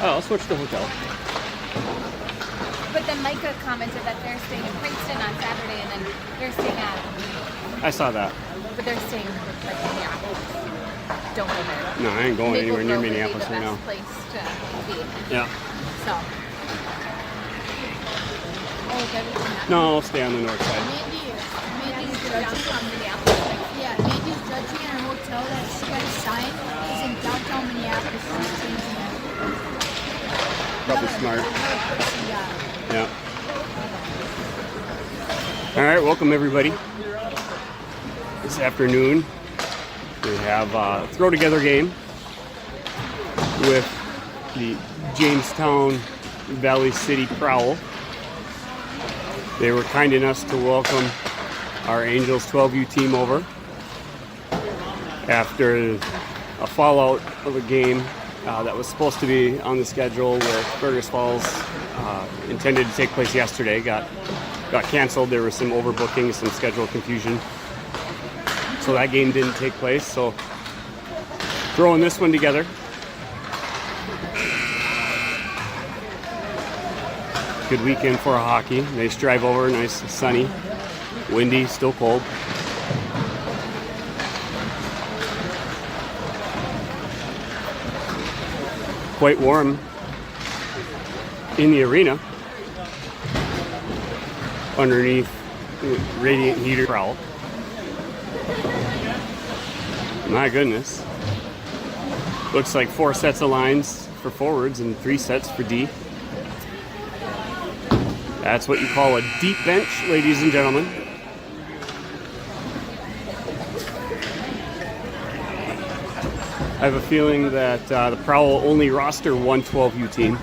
Oh, I'll switch to hotel. But then Micah commented that they're staying in Princeton on Saturday, and then they're staying at. I saw that. But they're staying like Minneapolis. Don't go there. No, I ain't going anywhere near Minneapolis right now. Place to be. Yeah. So. No, I'll stay on the north side. Mandy's judging on Minneapolis. Yeah, Mandy's judging in a hotel that she got assigned is in downtown Minneapolis. She's changing it. Probably smart. Yeah. All right, welcome everybody. This afternoon we have a throw together game with the Jamestown Valley City Prowl. They were kind enough to welcome our Angels 12U team over after a fallout of a game that was supposed to be on the schedule with Burgess Falls, intended to take place yesterday, got canceled. There was some overbooking, some schedule confusion, so that game didn't take place. So throwing this one together. Good weekend for hockey. Nice drive over, nice sunny, windy, still cold. Quite warm in the arena underneath radiant heater Prowl. My goodness. Looks like 4 sets of lines for forwards and 3 sets for D. That's what you call a deep bench, ladies and gentlemen. I have a feeling that the Prowl will only roster one 12U team.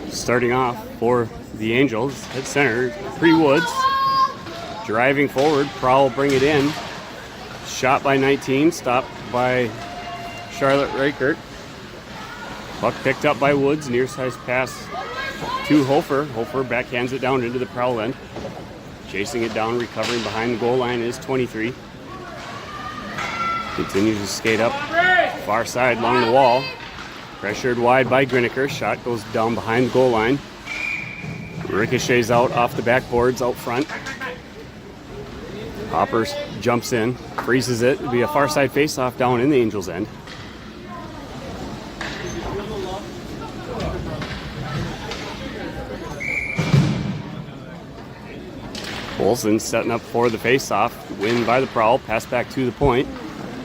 Starting off for the Angels at center, Woods. Driving forward, Prowl bring it in. Shot by 19, stopped by Charlotte Reichert. Puck picked up by Woods, near size pass to Hofer. Hofer backhands it down into the Prowl end. Chasing it down, recovering behind the goal line is 23. Continues to skate up far side along the wall. Pressured wide by Griniker. Shot goes down behind the goal line. Ricochets out off the backboards out front. Hopper jumps in, freezes it. It'll be a far side face-off down in the Angels' end. Olsen setting up for the face-off. Win by the Prowl. Pass back to the point.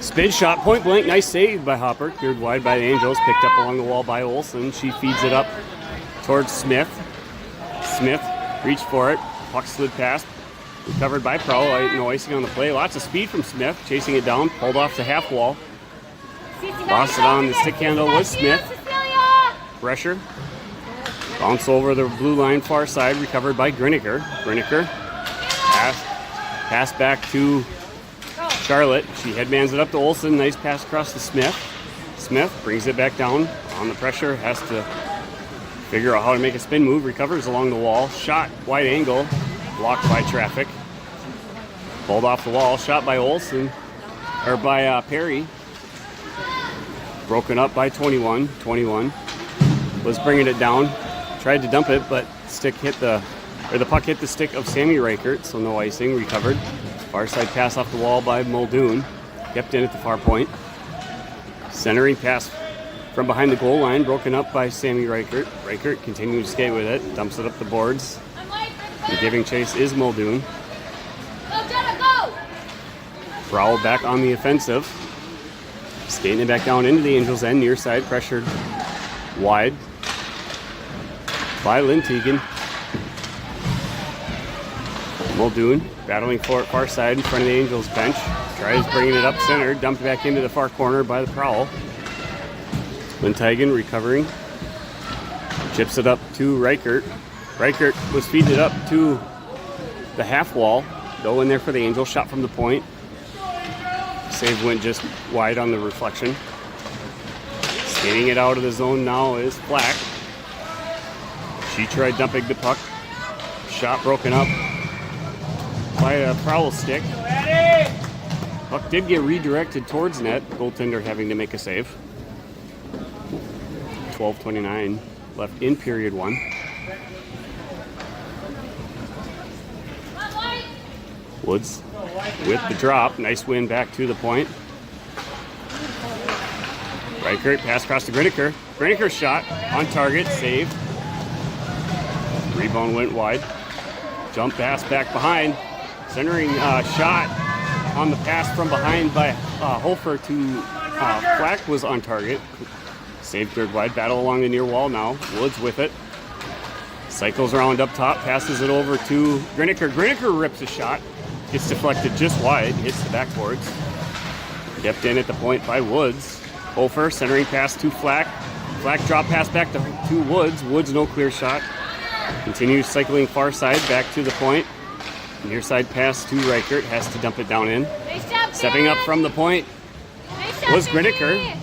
Spin shot, point blank. Nice save by Hopper. Cleared wide by the Angels. Picked up along the wall by Olsen. She feeds it up towards Smith. Smith reached for it. Puck slid past. Recovered by Prowl. No icing on the play. Lots of speed from Smith. Chasing it down. Pulled off the half wall. Lost it on the stick handle with Smith. Pressure. Bounce over the blue line far side. Recovered by Griniker. Griniker. Pass back to Charlotte. She headmans it up to Olsen. Nice pass across to Smith. Smith brings it back down on the pressure. Has to figure out how to make a spin move. Recovers along the wall. Shot wide angle. Blocked by traffic. Pulled off the wall. Shot by Olsen. Or by Perry. Broken up by 21. 21 was bringing it down. Tried to dump it, but the puck hit the stick of Sammy Reichert, so no icing. Recovered. Far side pass off the wall by Muldoon. Kept in at the far point. Centering pass from behind the goal line. Broken up by Sammy Reichert. Reichert continues to skate with it. Dumps it up the boards. And giving chase is Muldoon. Prowl back on the offensive. Skating it back down into the Angels' end. Near side pressured Wide by Lintegan. Muldoon battling for it far side in front of the Angels bench. Tries bringing it up center, dumped back into the far corner by the Prowl. Lintegan recovering. Chips it up to Reichert. Reichert was feeding it up to the half wall. Go in there for the Angels. Shot from the point. Save went just wide on the reflection. Skating it out of the zone now is Flack. She tried dumping the puck. Shot broken up by a Prowl stick. Puck did get redirected towards net. Goaltender having to make a save. 12:29 left in period 1. Woods with the drop. Nice win back to the point. Reichert pass across to Griniker. Griniker shot on target. Save. Rebound went wide. Jump pass back behind. Centering shot on the pass from behind by Hofer to Flack was on target. Saved third wide. Battle along the near wall now. Woods with it. Cycles around up top. Passes it over to Griniker. Griniker rips a shot. Gets deflected just wide. Hits the backboards. Kept in at the point by Woods. Hofer centering pass to Flack. Flack drop pass back to Woods. Woods no clear shot. Continues cycling far side back to the point. Near side pass to Reichert. Has to dump it down in. Stepping up from the point was Griniker.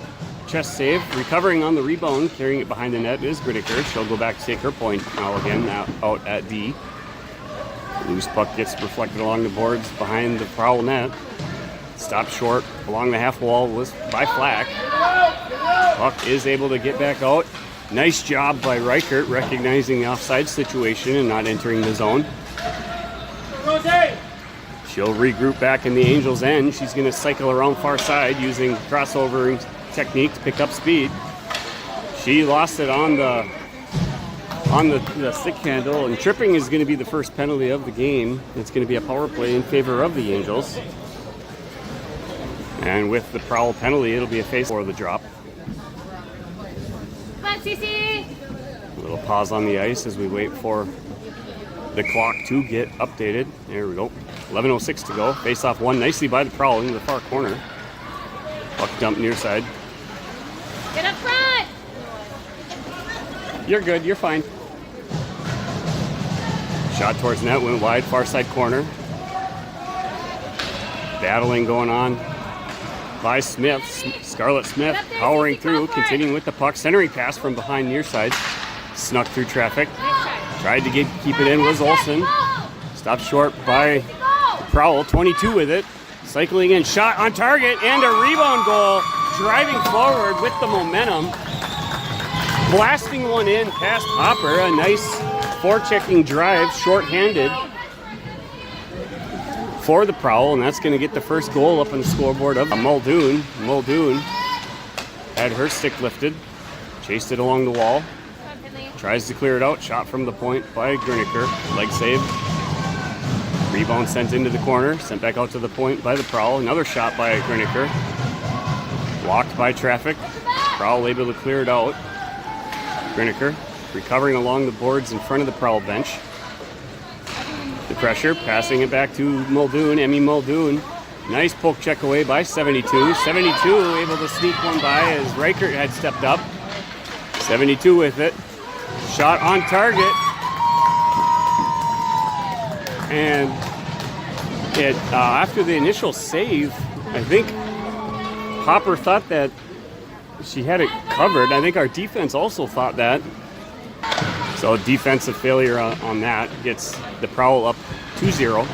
Chest save. Recovering on the rebound. Carrying it behind the net is Griniker. She'll go back to take her point now again out at D. Loose puck gets reflected along the boards behind the Prowl net. Stopped short along the half wall was by Flack. Puck is able to get back out. Nice job by Reichert recognizing the offside situation and not entering the zone. She'll regroup back in the Angels' end. She's going to cycle around far side using crossover technique to pick up speed. She lost it on the stick handle, and tripping is going to be the first penalty of the game. It's going to be a power play in favor of the Angels. And with the Prowl penalty, it'll be a face for the drop. Come on, Cece! A little pause on the ice as we wait for the clock to get updated. There we go. 11:06 to go. Face off one nicely by the Prowl into the far corner. Puck dump near side. Get up front! You're good. You're fine. Shot towards net, went wide, far side corner. Battling going on by Smith. Scarlett Smith powering through, continuing with the puck. Centering pass from behind near side. Snuck through traffic. Tried to keep it in was Olsen. Stopped short by Prowl. 22 with it. Cycling in, shot on target, and a rebound goal. Driving forward with the momentum. Blasting one in past Hopper. A nice forechecking drive, short-handed for the Prowl, and that's going to get the first goal up on the scoreboard of Muldoon. Muldoon had her stick lifted, chased it along the wall, tries to clear it out, shot from the point by Griniker, leg save. Rebound sent into the corner, sent back out to the point by the Prowl. Another shot by Griniker, blocked by traffic. Prowl able to clear it out. Griniker recovering along the boards in front of the Prowl bench. The pressure, passing it back to Muldoon, Emmy Muldoon. Nice poke check away by 72. 72 able to sneak one by as Reichert had stepped up. 72 with it. Shot on target. And it after the initial save, I think Hopper thought that she had it covered. I think our defense also thought that. So defensive failure on that gets the Prowl up 2-0.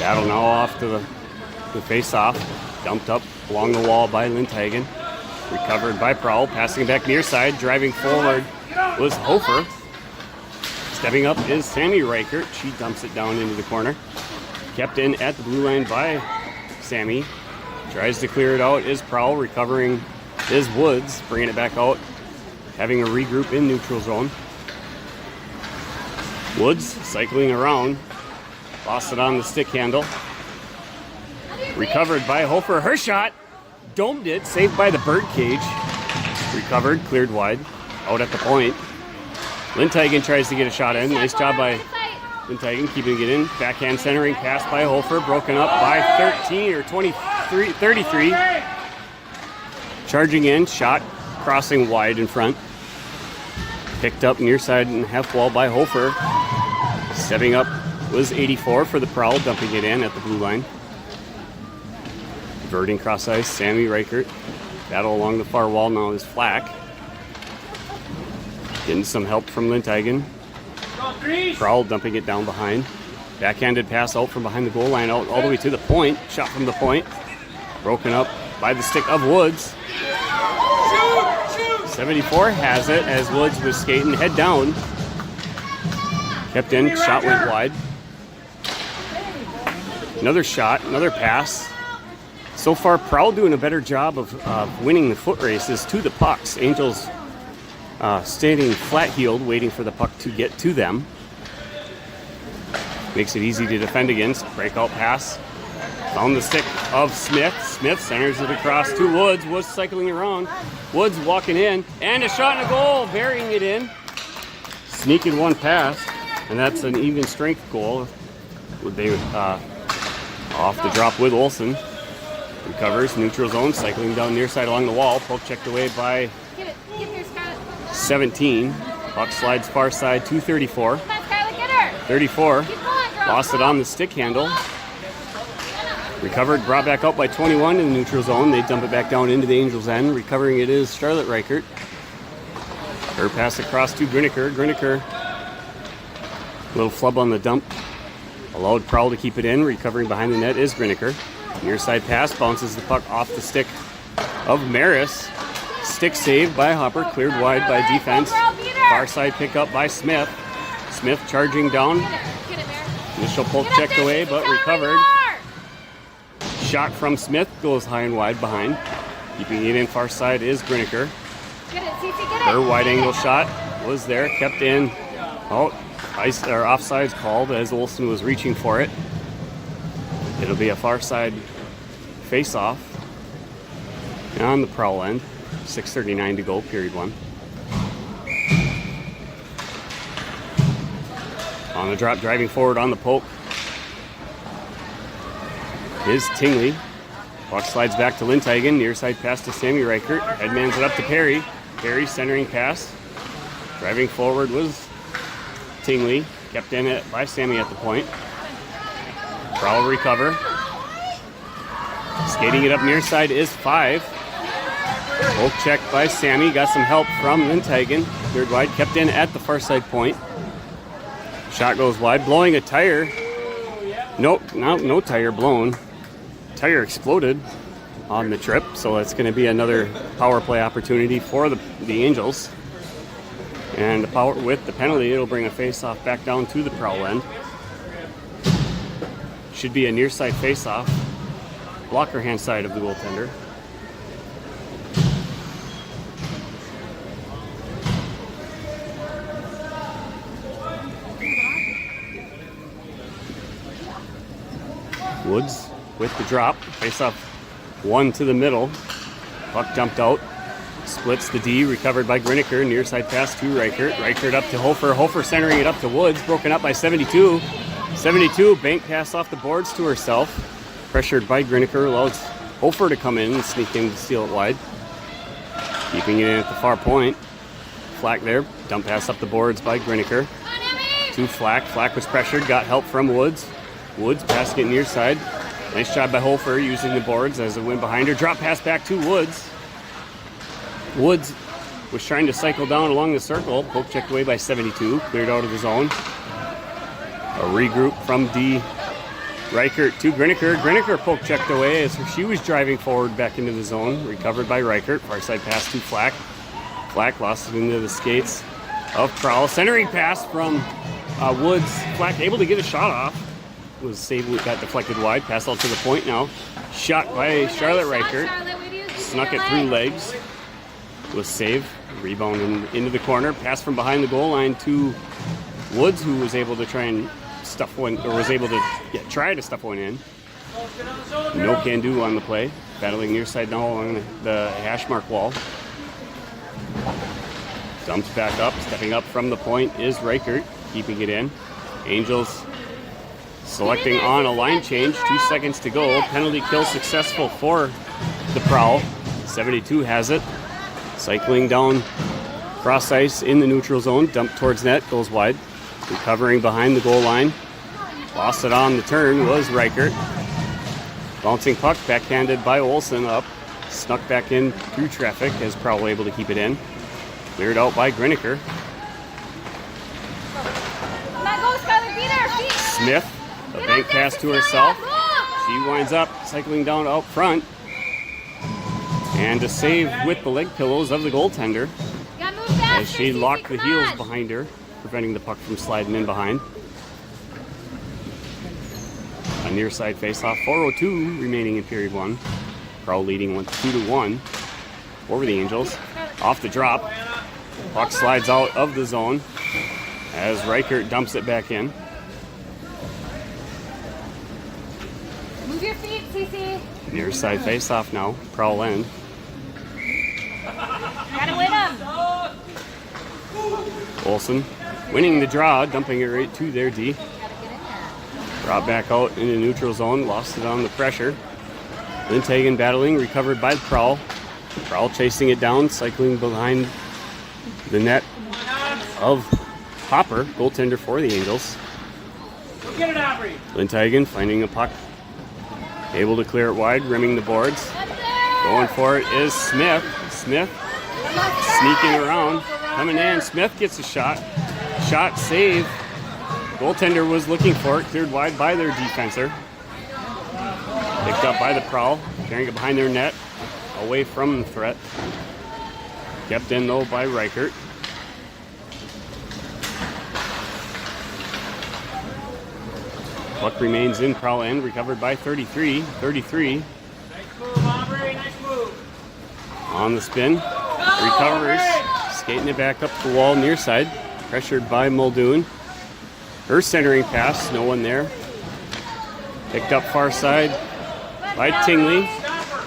Battle now off to the face-off. Dumped up along the wall by Lindhagen. Recovered by Prowl. Passing back near side. Driving forward was Hofer. Stepping up is Sammy Reichert. She dumps it down into the corner. Kept in at the blue line by Sammy. Tries to clear it out is Prowl. Recovering is Woods. Bringing it back out. Having a regroup in neutral zone. Woods cycling around. Lost it on the stick handle. Recovered by Hofer. Her shot. Domed it. Saved by the bird cage. Recovered, cleared wide. Out at the point. Linthagen tries to get a shot in. Nice job by Linthagen keeping it in. Backhand centering pass by Hofer. Broken up by 13 or 23, 33. Charging in. Shot crossing wide in front. Picked up near side and half wall by Hofer. Stepping up was 84 for the Prowl. Dumping it in at the blue line. Diverting cross ice. Sammy Reichert. Battle along the far wall now is Flack. Getting some help from Linthagen. Prowl dumping it down behind. Backhanded pass out from behind the goal line, out all the way to the point. Shot from the point. Broken up by the stick of Woods. 74 has it as Woods was skating head down. Kept in, shot went wide. Another shot, another pass. So far, Prowl doing a better job of winning the foot races to the pucks. Angels standing flat-heeled, waiting for the puck to get to them. Makes it easy to defend against. Breakout pass. Found the stick of Smith. Smith centers it across to Woods. Woods cycling around. Woods walking in. And a shot and a goal. Burying it in. Sneaking one pass. And that's an even strength goal. They off the drop with Olsen. Recovers, neutral zone, cycling down near side along the wall. Poke checked away by 17. Puck slides far side, 234. 34. Lost it on the stick handle. Recovered, brought back up by 21 in the neutral zone. They dump it back down into the Angels' end. Recovering it is Charlotte Reichert. Her pass across to Griniker. Griniker, little flub on the dump. Allowed Prowl to keep it in. Recovering behind the net is Griniker. Near side pass, bounces the puck off the stick of Maris. Stick saved by Hopper, cleared wide by defense. Far side pickup by Smith. Smith charging down. Initial poke checked away, but recovered. Shot from Smith goes high and wide behind. Keeping it in far side is Griniker. Her wide angle shot was there, kept in. Oh, ice or offsides called as Olsen was reaching for it. It'll be a far side face-off on the Prowl end. 6:39 to go, period one. On the drop, driving forward on the poke is Tingley. Puck slides back to Linthagen. Near side pass to Sammy Reichert. Headmans it up to Perry. Perry centering pass. Driving forward was Tingley. Kept in it by Sammy at the point. Prowl recover. Skating it up near side is 5. Poke check by Sammy. Got some help from Linthagen. Third wide. Kept in at the far side point. Shot goes wide. Blowing a tire. Nope, no tire blown. Tire exploded on the trip, so it's going to be another power play opportunity for the Angels. And with the penalty, it'll bring a face-off back down to the Prowl end. Should be a near side face-off. Blocker hand side of the goaltender. Woods with the drop. Face-off one to the middle. Puck dumped out. Splits the D, recovered by Griniker. Near side pass to Reichert. Reichert up to Hofer. Hofer centering it up to Woods. Broken up by 72. 72, bank pass off the boards to herself. Pressured by Griniker. Allows Hofer to come in and sneak in to steal it wide. Keeping it in at the far point. Flack there. Dump pass up the boards by Griniker. To Flack. Flack was pressured. Got help from Woods. Woods passing it near side. Nice job by Hofer using the boards as it went behind her. Drop pass back to Woods. Woods was trying to cycle down along the circle. Poke checked away by 72. Cleared out of the zone. A regroup from D. Reichert to Griniker. Griniker poke checked away as she was driving forward back into the zone. Recovered by Reichert. Far side pass to Flack. Flack lost it into the skates of Prowl. Centering pass from Woods. Flack able to get a shot off. Was saved, got deflected wide. Pass out to the point now. Shot by Charlotte Reichert. Snuck it through legs. Was saved. Rebound into the corner. Pass from behind the goal line to Woods, who was able to try and stuff one, or was able to try to stuff one in. No can do on the play. Battling near side now along the hash mark wall. Dumps back up. Stepping up from the point is Reichert, keeping it in. Angels selecting on a line change. 2 seconds to go. Penalty kill successful for the Prowl. 72 has it. Cycling down cross ice in the neutral zone. Dump towards net. Goes wide. Recovering behind the goal line. Lost it on the turn was Reichert. Bouncing puck backhanded by Olsen up. Snuck back in through traffic as Prowl able to keep it in. Cleared out by Griniker. Smith, a bank pass to herself. She winds up cycling down out front. And a save with the leg pillows of the goaltender as she locked the heels behind her, preventing the puck from sliding in behind. A near side face-off. 4:02 remaining in period 1. Prowl leading 2-1 over the Angels. Off the drop. Puck slides out of the zone as Reichert dumps it back in. Move your feet, Cece. Near side face-off now. Prowl end. Gotta win them. Olsen winning the draw, dumping it right to their D. Brought back out in the neutral zone, lost it on the pressure. Lindhagen battling, recovered by the Prowl. Prowl chasing it down, cycling behind the net of Hopper, goaltender for the Angels. Get it, Aubrey. Lindhagen finding a puck, able to clear it wide, rimming the boards. Going for it is Smith. Smith sneaking around, coming in. Smith gets a shot. Shot save. Goaltender was looking for it, cleared wide by their defenser. Picked up by the Prowl, carrying it behind their net, away from the threat. Kept in though by Reichert. Puck remains in Prowl end, recovered by 33. 33 Nice move, Aubrey. Nice move. on the spin. Recovers, skating it back up the wall near side. Pressured by Muldoon. Her centering pass, no one there. Picked up far side by Tingley.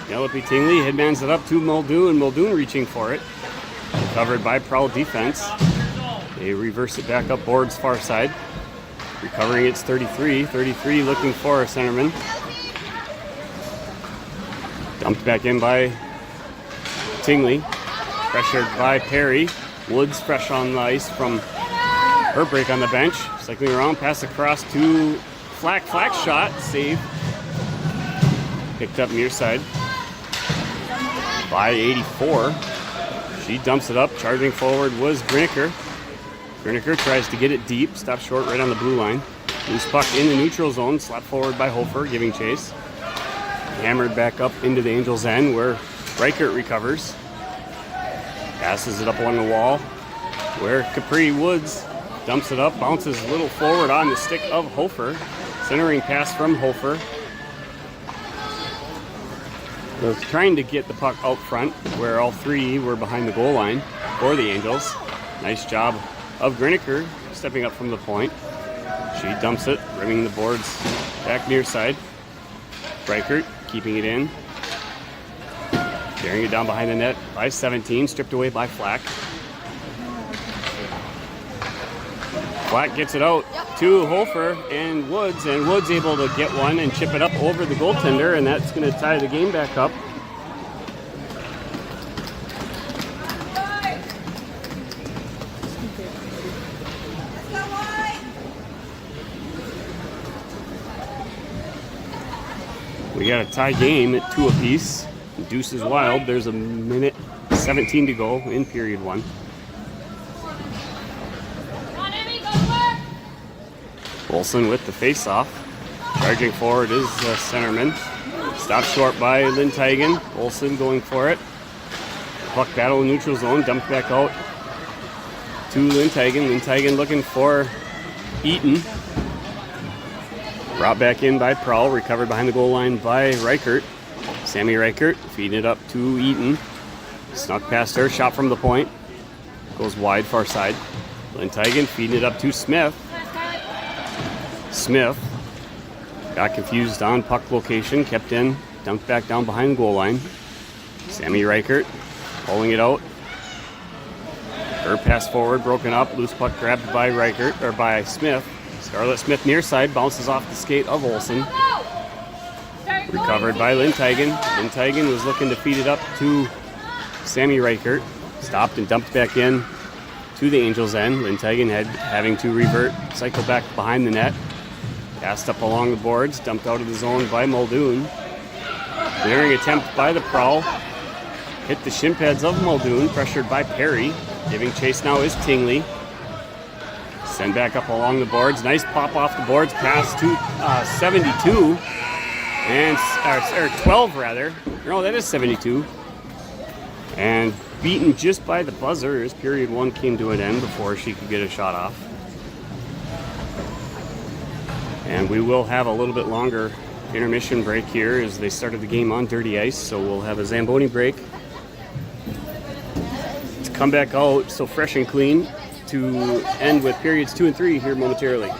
Penelope Tingley headmans it up to Muldoon. Muldoon reaching for it. Covered by Prowl defense. They reverse it back up boards far side. Recovering it's 33. 33 looking for a centerman. Dumped back in by Tingley. Pressured by Perry. Woods fresh on the ice from her break on the bench. Cycling around, pass across to Flack. Flack shot, save. Picked up near side by 84. She dumps it up. Charging forward was Griniker. Griniker tries to get it deep. Stops short right on the blue line. Loose puck in the neutral zone. Slapped forward by Hofer, giving chase. Hammered back up into the Angels' end where Reichert recovers. Passes it up along the wall where Capri Woods dumps it up. Bounces a little forward on the stick of Hofer. Centering pass from Hofer. Was trying to get the puck out front where all three were behind the goal line for the Angels. Nice job of Griniker stepping up from the point. She dumps it, rimming the boards back near side. Reichert keeping it in. Carrying it down behind the net by 17, stripped away by Flack. Flack gets it out to Hofer and Woods able to get one and chip it up over the goaltender, and that's going to tie the game back up. We got a tie game at 2 apiece. Deuce is wild. There's a minute 17 to go in period 1. Olsen with the face-off. Charging forward is centerman. Stopped short by Lindhagen. Olsen going for it. Puck battle in neutral zone. Dumped back out to Lindhagen. Lindhagen looking for Eaton. Brought back in by Prowl. Recovered behind the goal line by Reichert. Sammy Reichert feeding it up to Eaton. Snuck past her. Shot from the point. Goes wide far side. Lindhagen feeding it up to Smith. Smith got confused on puck location, kept in, dumped back down behind the goal line. Sammy Reichert pulling it out. Her pass forward, broken up. Loose puck grabbed by Reichert, or by Smith. Scarlett Smith near side, bounces off the skate of Olsen. Recovered by Lindteigen. Lindteigen was looking to feed it up to Sammy Reichert. Stopped and dumped back in to the Angels' end. Lindteigen having to revert, cycle back behind the net. Passed up along the boards, dumped out of the zone by Muldoon. Clearing attempt by the Prowl. Hit the shin pads of Muldoon, pressured by Perry. Giving chase now is Tingley. Send back up along the boards. Nice pop off the boards, pass to 72. And, or 12 rather. No, that is 72. And beaten just by the buzzer as period 1 came to an end before she could get a shot off. And we will have a little bit longer intermission break here as they started the game on dirty ice. So we'll have a Zamboni break to come back out so fresh and clean to end with periods 2 and 3 here momentarily.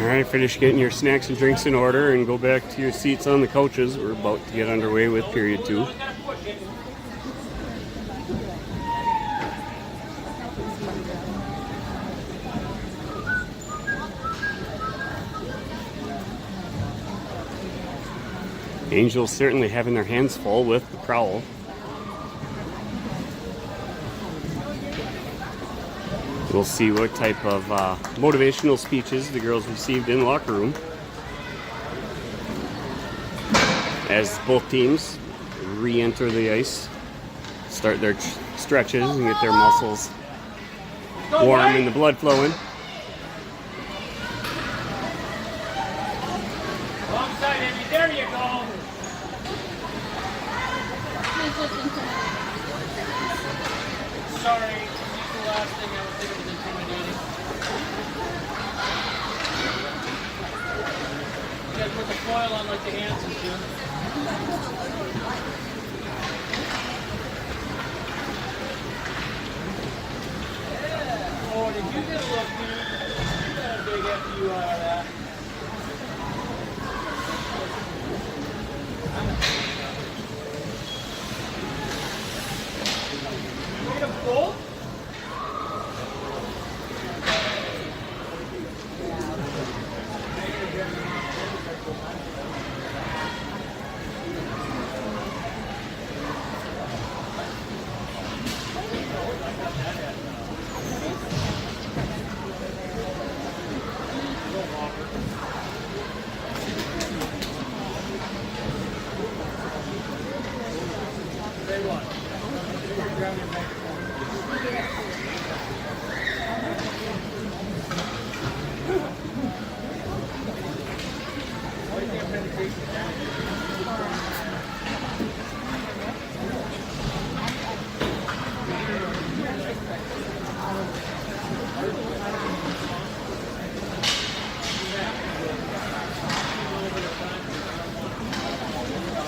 All right, finish getting your snacks and drinks in order and go back to your seats on the couches. We're about to get underway with period 2. Angels certainly having their hands full with the Prowl. We'll see what type of motivational speeches the girls received in the locker room as both teams re-enter the ice, start their stretches and get their muscles warm and the blood flowing. Wrong side, Amy. There you go. Sorry, this is the last thing I was thinking was intimidating. You guys put the foil on like the Hansons do. Oh, did you get a look here? You got a big FU out of that. Get them full?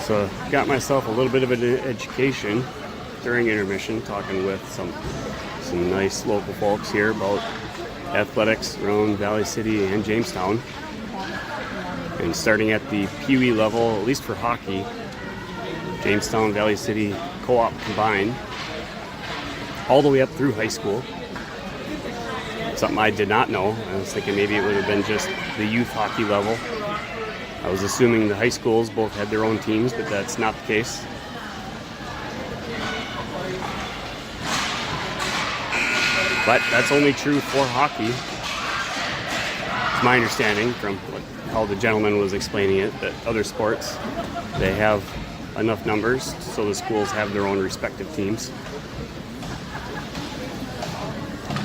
So got myself a little bit of an education during intermission, talking with some nice local folks here about athletics around Valley City and Jamestown. And starting at the Pee Wee level, at least for hockey, Jamestown, Valley City co-op combined, all the way up through high school. Something I did not know. I was thinking maybe it would have been just the youth hockey level. I was assuming the high schools both had their own teams, but that's not the case. But that's only true for hockey. It's my understanding from how the gentleman was explaining it, that other sports, they have enough numbers so the schools have their own respective teams.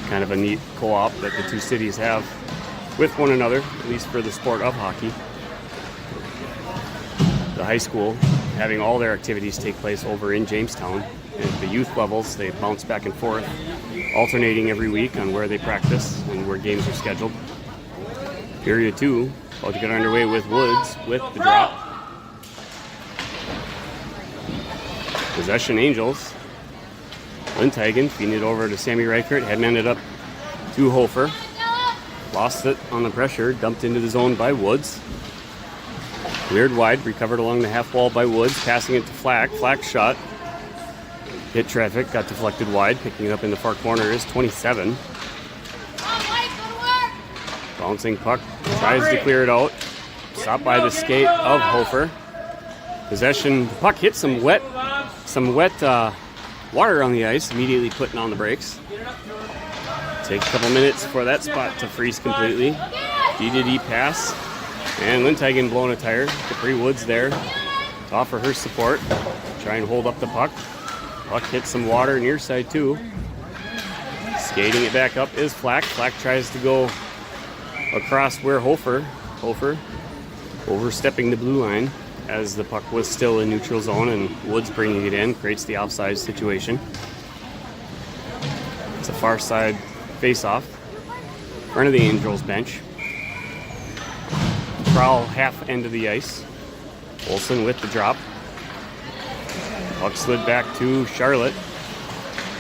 Kind of a neat co-op that the two cities have with one another, at least for the sport of hockey. The high school having all their activities take place over in Jamestown. And the youth levels, they bounce back and forth, alternating every week on where they practice and where games are scheduled. Period 2, about to get underway with Woods with the drop. Possession Angels. Lindhagen feeding it over to Sammy Reichert, hadn't ended up to Hofer. Lost it on the pressure, dumped into the zone by Woods. Cleared wide, recovered along the half wall by Woods, passing it to Flack. Flack's shot hit traffic, got deflected wide. Picking it up in the far corner is 27. Bouncing puck, tries to clear it out. Stopped by the skate of Hofer. Possession, the puck hit some wet water on the ice, immediately putting on the brakes. Takes a couple minutes for that spot to freeze completely. D-to-D pass. And Lindhagen blowing a tire. Capri Woods there to offer her support. Try and hold up the puck. Puck hits some water near side too. Skating it back up is Flack. Flack tries to go across where Hofer overstepping the blue line as the puck was still in neutral zone, and Woods bringing it in creates the offside situation. It's a far side face-off. Front of the Angels bench. Prowl half end of the ice. Olsen with the drop. Puck slid back to Charlotte.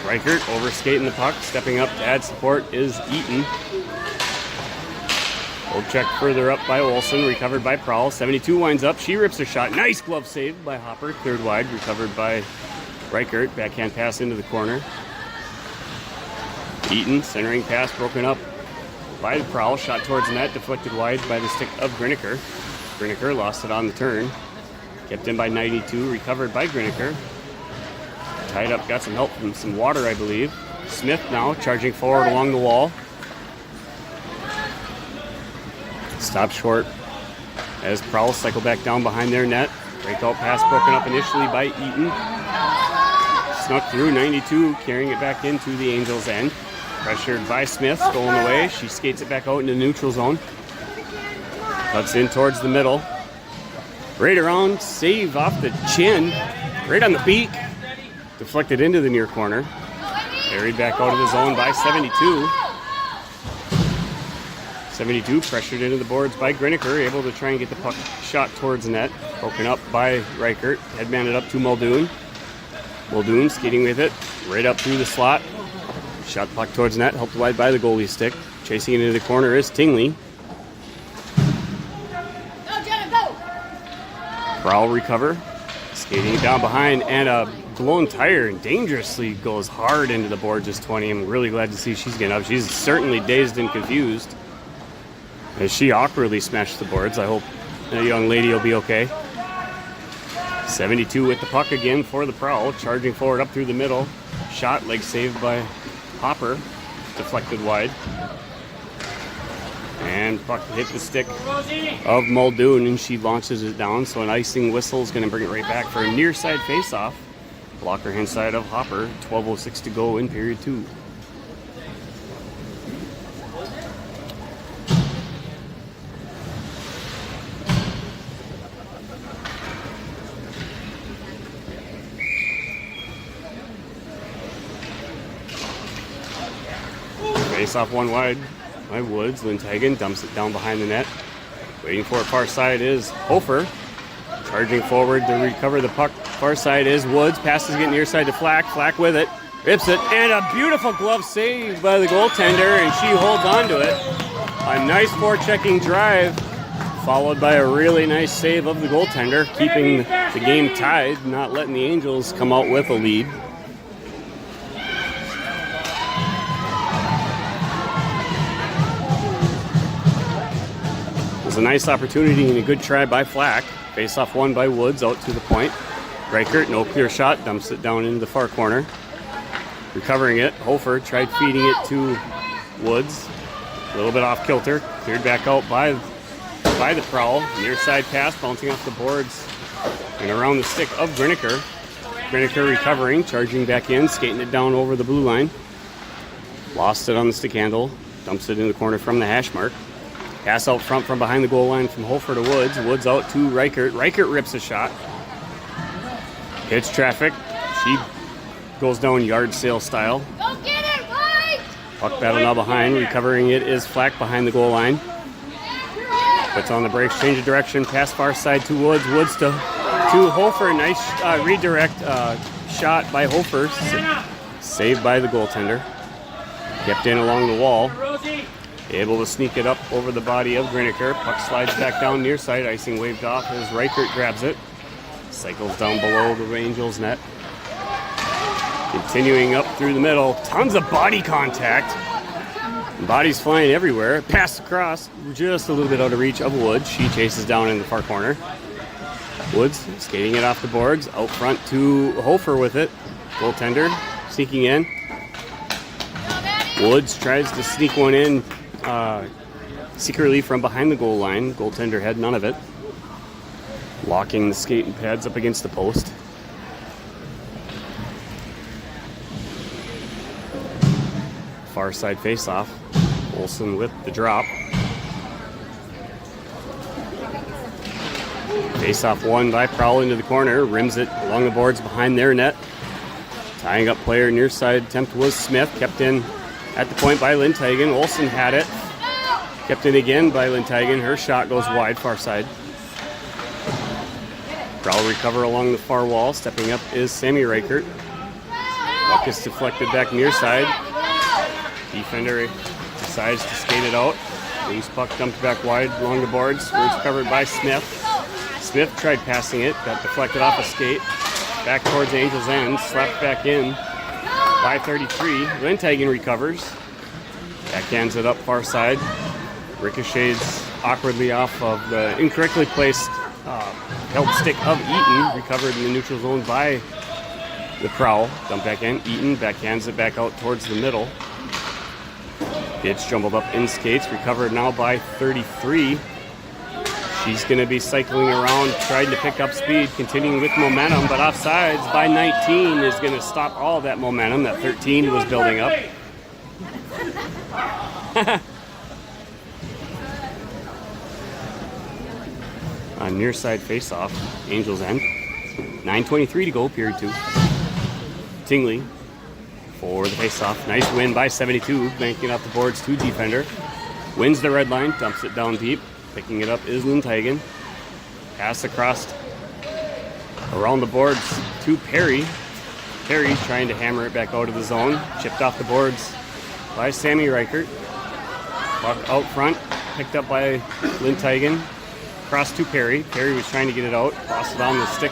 Reichert overskating the puck. Stepping up to add support is Eaton. Old check further up by Olsen, recovered by Prowl. 72 winds up, she rips her shot. Nice glove save by Hopper, cleared wide, recovered by Reichert. Backhand pass into the corner. Eaton, centering pass broken up by the Prowl. Shot towards net, deflected wide by the stick of Griniker. Griniker lost it on the turn. Kept in by 92, recovered by Griniker. Tied up, got some help from some water, I believe. Smith now charging forward along the wall. Stop short as Prowl cycle back down behind their net. Breakout pass broken up initially by Eaton. Snuck through 92, carrying it back into the Angels' end. Pressured by Smith, stolen away. She skates it back out into the neutral zone. Cuts in towards the middle. Right around, save off the chin. Right on the beak. Deflected into the near corner. Carried back out of the zone by 72. 72 pressured into the boards by Griniker, able to try and get the puck shot towards the net. Broken up by Reichert, headmaned up to Muldoon. Muldoon skating with it, right up through the slot. Shot the puck towards net, helped wide by the goalie stick. Chasing it into the corner is Tingley. Prowl recover, skating down behind, and a blown tire and dangerously goes hard into the board, just 20. I'm really glad to see she's getting up. She's certainly dazed and confused as she awkwardly smashed the boards. I hope that young lady will be okay. 72 with the puck again for the Prowl, charging forward up through the middle. Shot leg saved by Hopper, deflected wide. And puck hit the stick of Muldoon, and she launches it down, so an icing whistle is going to bring it right back for a near side face-off. Blocker hand side of Hopper, 12:06 to go in period 2. Face off one wide by Woods. Lindhagen dumps it down behind the net. Waiting for it far side is Hofer. Charging forward to recover the puck. Far side is Woods. Passes it near side to Flack. Flack with it. Rips it. And a beautiful glove save by the goaltender. And she holds on to it. A nice forechecking drive. Followed by a really nice save of the goaltender. Keeping the game tied. Not letting the Angels come out with a lead. A nice opportunity and a good try by Flack. Face off one by Woods out to the point. Reichert, no clear shot, dumps it down into the far corner. Recovering it, Hofer tried feeding it to Woods. A little bit off kilter, cleared back out by the Prowl. Near side pass, bouncing off the boards and around the stick of Griniker. Griniker recovering, charging back in, skating it down over the blue line. Lost it on the stick handle, dumps it in the corner from the hash mark. Pass out front from behind the goal line from Hofer to Woods. Woods out to Reichert. Reichert rips a shot. Hits traffic. She goes down yard sale style. Go get it, right! Puck battle now behind. Recovering it is Flack behind the goal line. Puts on the brakes, change of direction. Pass far side to Woods. Woods to Hofer. Nice redirect shot by Hofer. Saved by the goaltender. Kept in along the wall. Able to sneak it up over the body of Griniker. Puck slides back down near side. Icing waved off as Reichert grabs it. Cycles down below the Angels' net. Continuing up through the middle. Tons of body contact. Bodies flying everywhere. Pass across. Just a little bit out of reach of Woods. She chases down in the far corner. Woods skating it off the boards. Out front to Hofer with it. Goaltender sneaking in. Woods tries to sneak one in. Secretly from behind the goal line. Goaltender had none of it. Locking the skating pads up against the post. Far side face-off. Olsen with the drop. Face-off won by Prowl into the corner. Rims it along the boards behind their net. Tying up player near side attempt was Smith. Kept in at the point by Lindhagen. Olsen had it. Kept in again by Lindhagen. Her shot goes wide, far side. Prowl recover along the far wall. Stepping up is Sammy Reichert. Puck is deflected back near side. Defender decides to skate it out. Loose puck dumped back wide along the boards. It's covered by Smith. Smith tried passing it, got deflected off a skate. Back towards Angels' end, slapped back in by 33. Lindhagen recovers. Backhands it up far side. Ricochets awkwardly off of the incorrectly placed held stick of Eaton. Recovered in the neutral zone by the Prowl. Dump back in. Eaton backhands it back out towards the middle. It's jumbled up in skates. Recovered now by 33. She's going to be cycling around, trying to pick up speed, continuing with momentum, but offsides by 19 is going to stop all that momentum that 13 was building up. A near side face-off, Angels end. 9:23 to go, period 2. Tingley for the face-off. Nice win by 72, banking off the boards to defender. Wins the red line, dumps it down deep. Picking it up is Lindhagen. Pass across around the boards to Perry. Perry trying to hammer it back out of the zone. Chipped off the boards by Sammy Reichert. Puck out front, picked up by Lindhagen. Cross to Perry. Perry was trying to get it out. Lost it on the stick.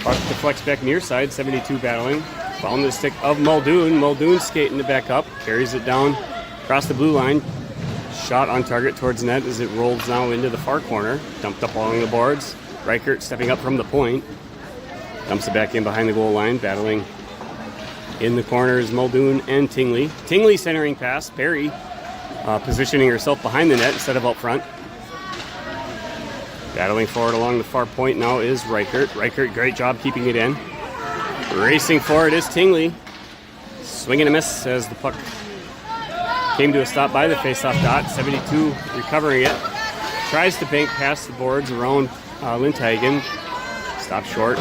Puck deflects back near side. 72 battling. Found the stick of Muldoon. Muldoon skating it back up. Carries it down across the blue line. Shot on target towards net as it rolls now into the far corner. Dumped up along the boards. Reichert stepping up from the point. Dumps it back in behind the goal line. Battling in the corners, Muldoon and Tingley. Tingley centering pass. Perry positioning herself behind the net instead of out front. Battling forward along the far point now is Reichert. Reichert, great job keeping it in. Racing forward is Tingley. Swing and a miss as the puck came to a stop by the face-off dot. 72 recovering it. Tries to bank past the boards around Lindhagen. Stopped short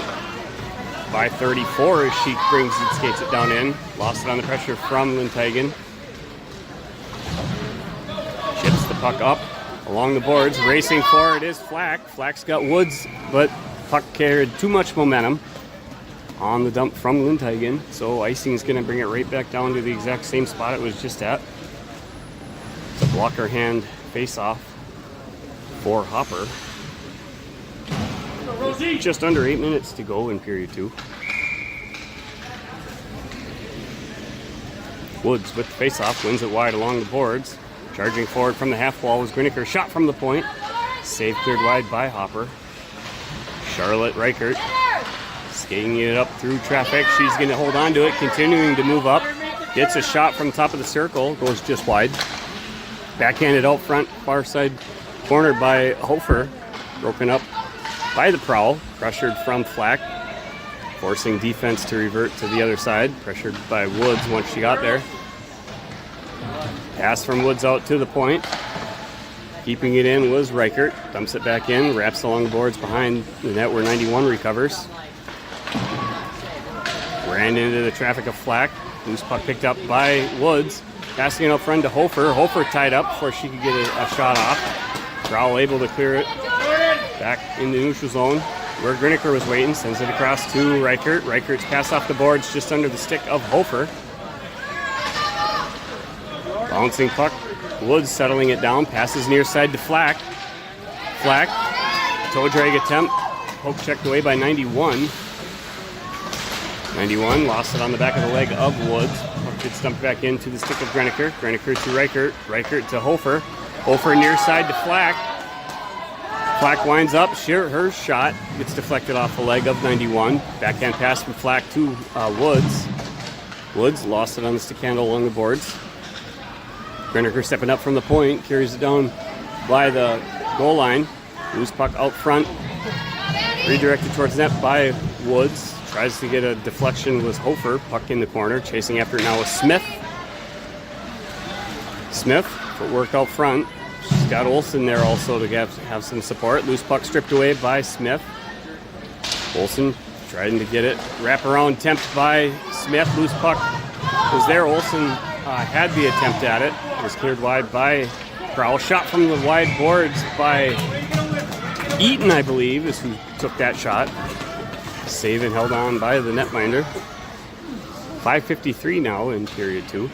by 34 as she brings and skates it down in. Lost it on the pressure from Lindhagen. Chips the puck up along the boards. Racing forward is Flack. Flack's got Woods, but puck carried too much momentum on the dump from Lindhagen. So icing is going to bring it right back down to the exact same spot it was just at. The blocker hand face-off for Hopper. Just under 8 minutes to go in period 2. Woods with the face-off, wins it wide along the boards. Charging forward from the half wall was Griniker. Shot from the point. Save cleared wide by Hopper. Charlotte Reichert skating it up through traffic. She's going to hold on to it, continuing to move up. Gets a shot from the top of the circle, goes just wide. Backhanded out front, far side corner by Hofer. Broken up by the Prowl. Pressured from Flack. Forcing defense to revert to the other side. Pressured by Woods once she got there. Pass from Woods out to the point. Keeping it in was Reichert. Dumps it back in. Wraps along the boards behind the net where 91 recovers. Ran into the traffic of Flack. Loose puck picked up by Woods. Passing it up front to Hofer. Hofer tied up before she could get a shot off. Prowl able to clear it back in the neutral zone where Griniker was waiting. Sends it across to Reichert. Reichert's pass off the boards just under the stick of Hofer. Bouncing puck. Woods settling it down. Passes near side to Flack. Flack. Toe drag attempt. Poke checked away by 91. 91 lost it on the back of the leg of Woods. Puck gets dumped back into the stick of Griniker. Griniker to Reichert. Reichert to Hofer. Hofer near side to Flack. Flack winds up. Her shot gets deflected off the leg of 91. Backhand pass from Flack to Woods. Woods lost it on the stick handle along the boards. Griniker stepping up from the point. Carries it down by the goal line. Loose puck out front. Redirected towards net by Woods. Tries to get a deflection with Hofer. Puck in the corner. Chasing after it now with Smith. Smith, footwork out front. She's got Olsen there also to have some support. Loose puck stripped away by Smith. Olsen trying to get it. Wraparound attempt by Smith. Loose puck was there. Olsen had the attempt at it. It was cleared wide by Prowl. Shot from the wide boards by Eaton, I believe, is who took that shot. Save and held on by the netminder. 5:53 now in period 2.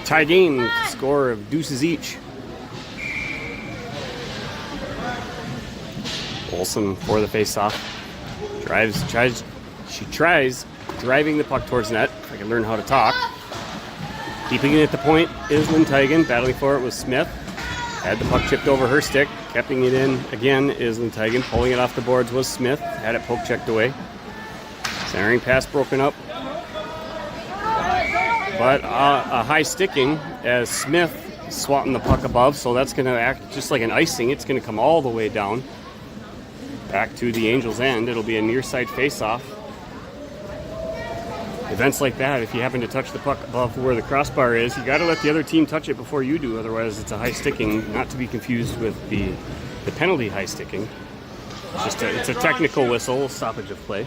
Tie game, score of deuces each. Olsen for the face-off. She tries driving the puck towards net. If I can learn how to talk. Keeping it at the point is Linteigen. Battling for it was Smith. Had the puck chipped over her stick. Keeping it in again is Linteigen. Pulling it off the boards was Smith. Had it poke checked away. Centering pass broken up. But a high sticking as Smith swatting the puck above. So that's going to act just like an icing. It's going to come all the way down. Back to the Angels' end. It'll be a near side face-off. Events like that, if you happen to touch the puck above where the crossbar is, you got to let the other team touch it before you do. Otherwise, it's a high sticking, not to be confused with the penalty high sticking. It's a technical whistle, stoppage of play.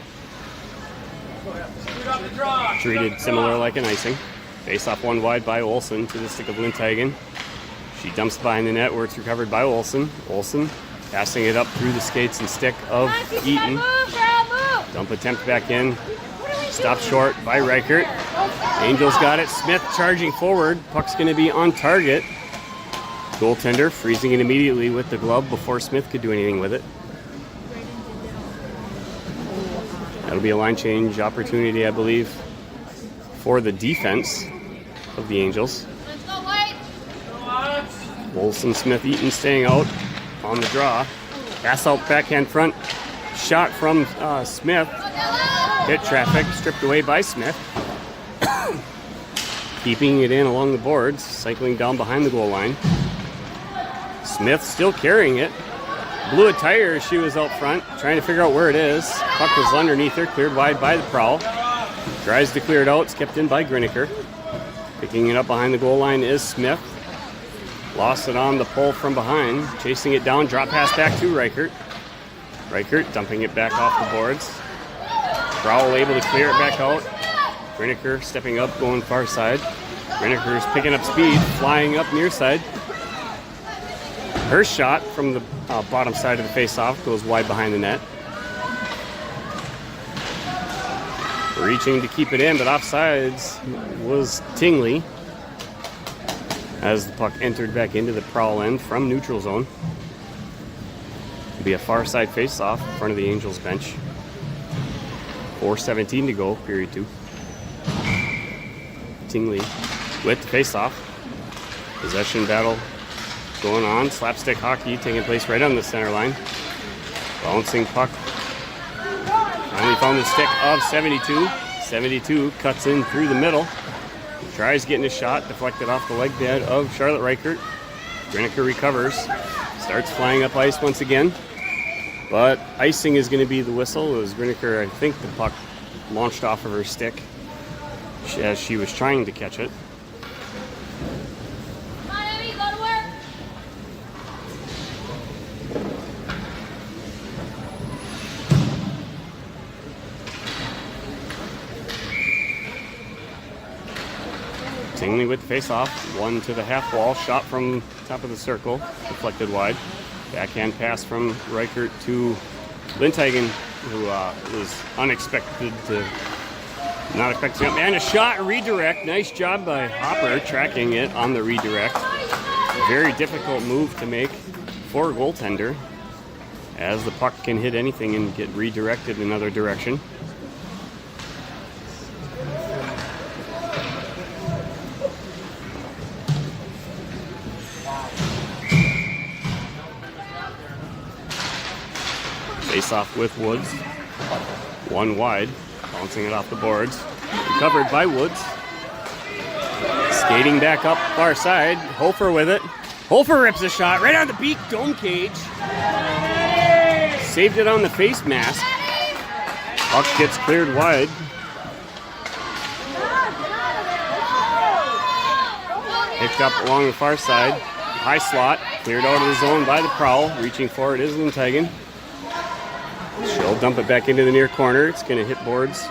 Treated similar like an icing. Face off one wide by Olsen to the stick of Linteigen. She dumps behind the net where it's recovered by Olsen. Olsen passing it up through the skates and stick of Eaton. Dump attempt back in. Stopped short by Reichert. Angels got it. Smith charging forward. Puck's going to be on target. Goaltender freezing it immediately with the glove before Smith could do anything with it. That'll be a line change opportunity, I believe, for the defense of the Angels. Olsen, Smith, Eaton staying out on the draw. Pass out backhand front. Shot from Smith. Hit traffic, stripped away by Smith. Keeping it in along the boards, cycling down behind the goal line. Smith still carrying it. Blew a tire as she was out front, trying to figure out where it is. Puck was underneath her, cleared wide by the Prowl. Tries to clear it out, it's kept in by Griniker. Picking it up behind the goal line is Smith. Lost it on the pull from behind. Chasing it down, drop pass back to Reichert. Reichert dumping it back off the boards. Prowl able to clear it back out. Griniker stepping up, going far side. Griniker's picking up speed, flying up near side. Her shot from the bottom side of the face-off goes wide behind the net. Reaching to keep it in, but offsides was Tingley as the puck entered back into the Prowl end from neutral zone. It'll be a far side face-off in front of the Angels bench. 4:17 to go, period 2. Tingley with the face-off. Possession battle going on. Slapstick hockey taking place right on the center line. Bouncing puck. Finally found the stick of 72. 72 cuts in through the middle. Tries getting a shot, deflected off the leg pad of Charlotte Reichert. Griniker recovers. Starts flying up ice once again. But icing is going to be the whistle. It was Griniker, I think the puck launched off of her stick as she was trying to catch it. Come on, Emmy, go to work. Tingley with the face-off. One to the half wall. Shot from top of the circle. Deflected wide. Backhand pass from Reichert to Linteigen, who was unexpected to not expecting it. And a shot, redirect. Nice job by Hopper tracking it on the redirect. Very difficult move to make for a goaltender, as the puck can hit anything and get redirected in another direction. Face off with Woods. One wide. Bouncing it off the boards. Recovered by Woods. Skating back up far side. Hofer with it. Hofer rips a shot right on the beak dome cage. Saved it on the face mask. Puck gets cleared wide. Picked up along the far side. High slot. Cleared out of the zone by the Prowl. Reaching for it is Linteigen. She'll dump it back into the near corner. It's going to hit boards.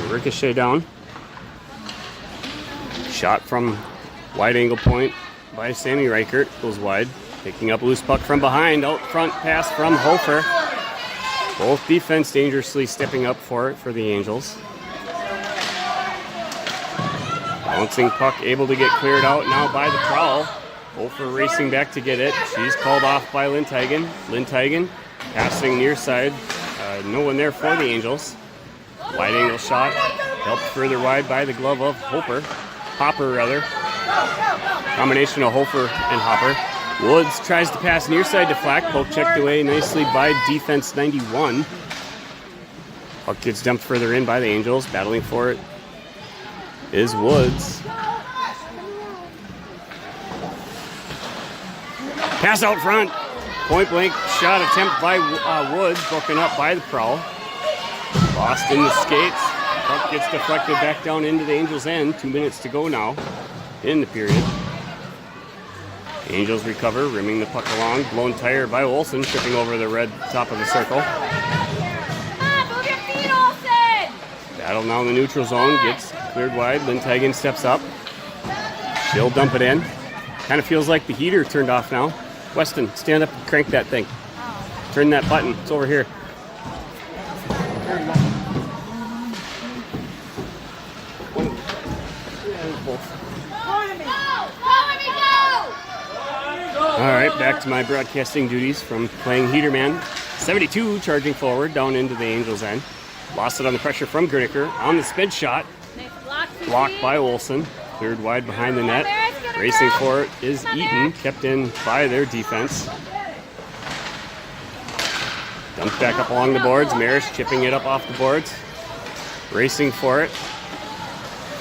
Ricochet down. Shot from wide angle point by Sammy Reichert. Goes wide. Picking up loose puck from behind. Out front pass from Hofer. Both defense dangerously stepping up for it for the Angels. Bouncing puck able to get cleared out now by the Prowl. Hofer racing back to get it. She's called off by Lindhagen. Lindhagen passing near side. No one there for the Angels. Wide angle shot. Helped further wide by the glove of Hopper rather. Combination of Hofer and Hopper. Woods tries to pass near side to Flack. Poke checked away nicely by defense 91. Puck gets dumped further in by the Angels. Battling for it is Woods. Pass out front. Point blank shot attempt by Woods. Broken up by the Prowl. Lost in the skates. Puck gets deflected back down into the Angels' end. 2 minutes to go now in the period. Angels recover, rimming the puck along. Blown tire by Olsen, tripping over the red top of the circle. Move your feet, Olsen! Battle now in the neutral zone. Gets cleared wide. Lindhagen steps up. She'll dump it in. Kind of feels like the heater turned off now. Weston, stand up and crank that thing. Turn that button. It's over here. All right, back to my broadcasting duties from playing Heaterman. 72 charging forward down into the Angels' end. Lost it on the pressure from Griniker. On the spin shot. Blocked by Olsen. Cleared wide behind the net. Racing for it is Eaton. Kept in by their defense. Dumped back up along the boards. Maris chipping it up off the boards. Racing for it.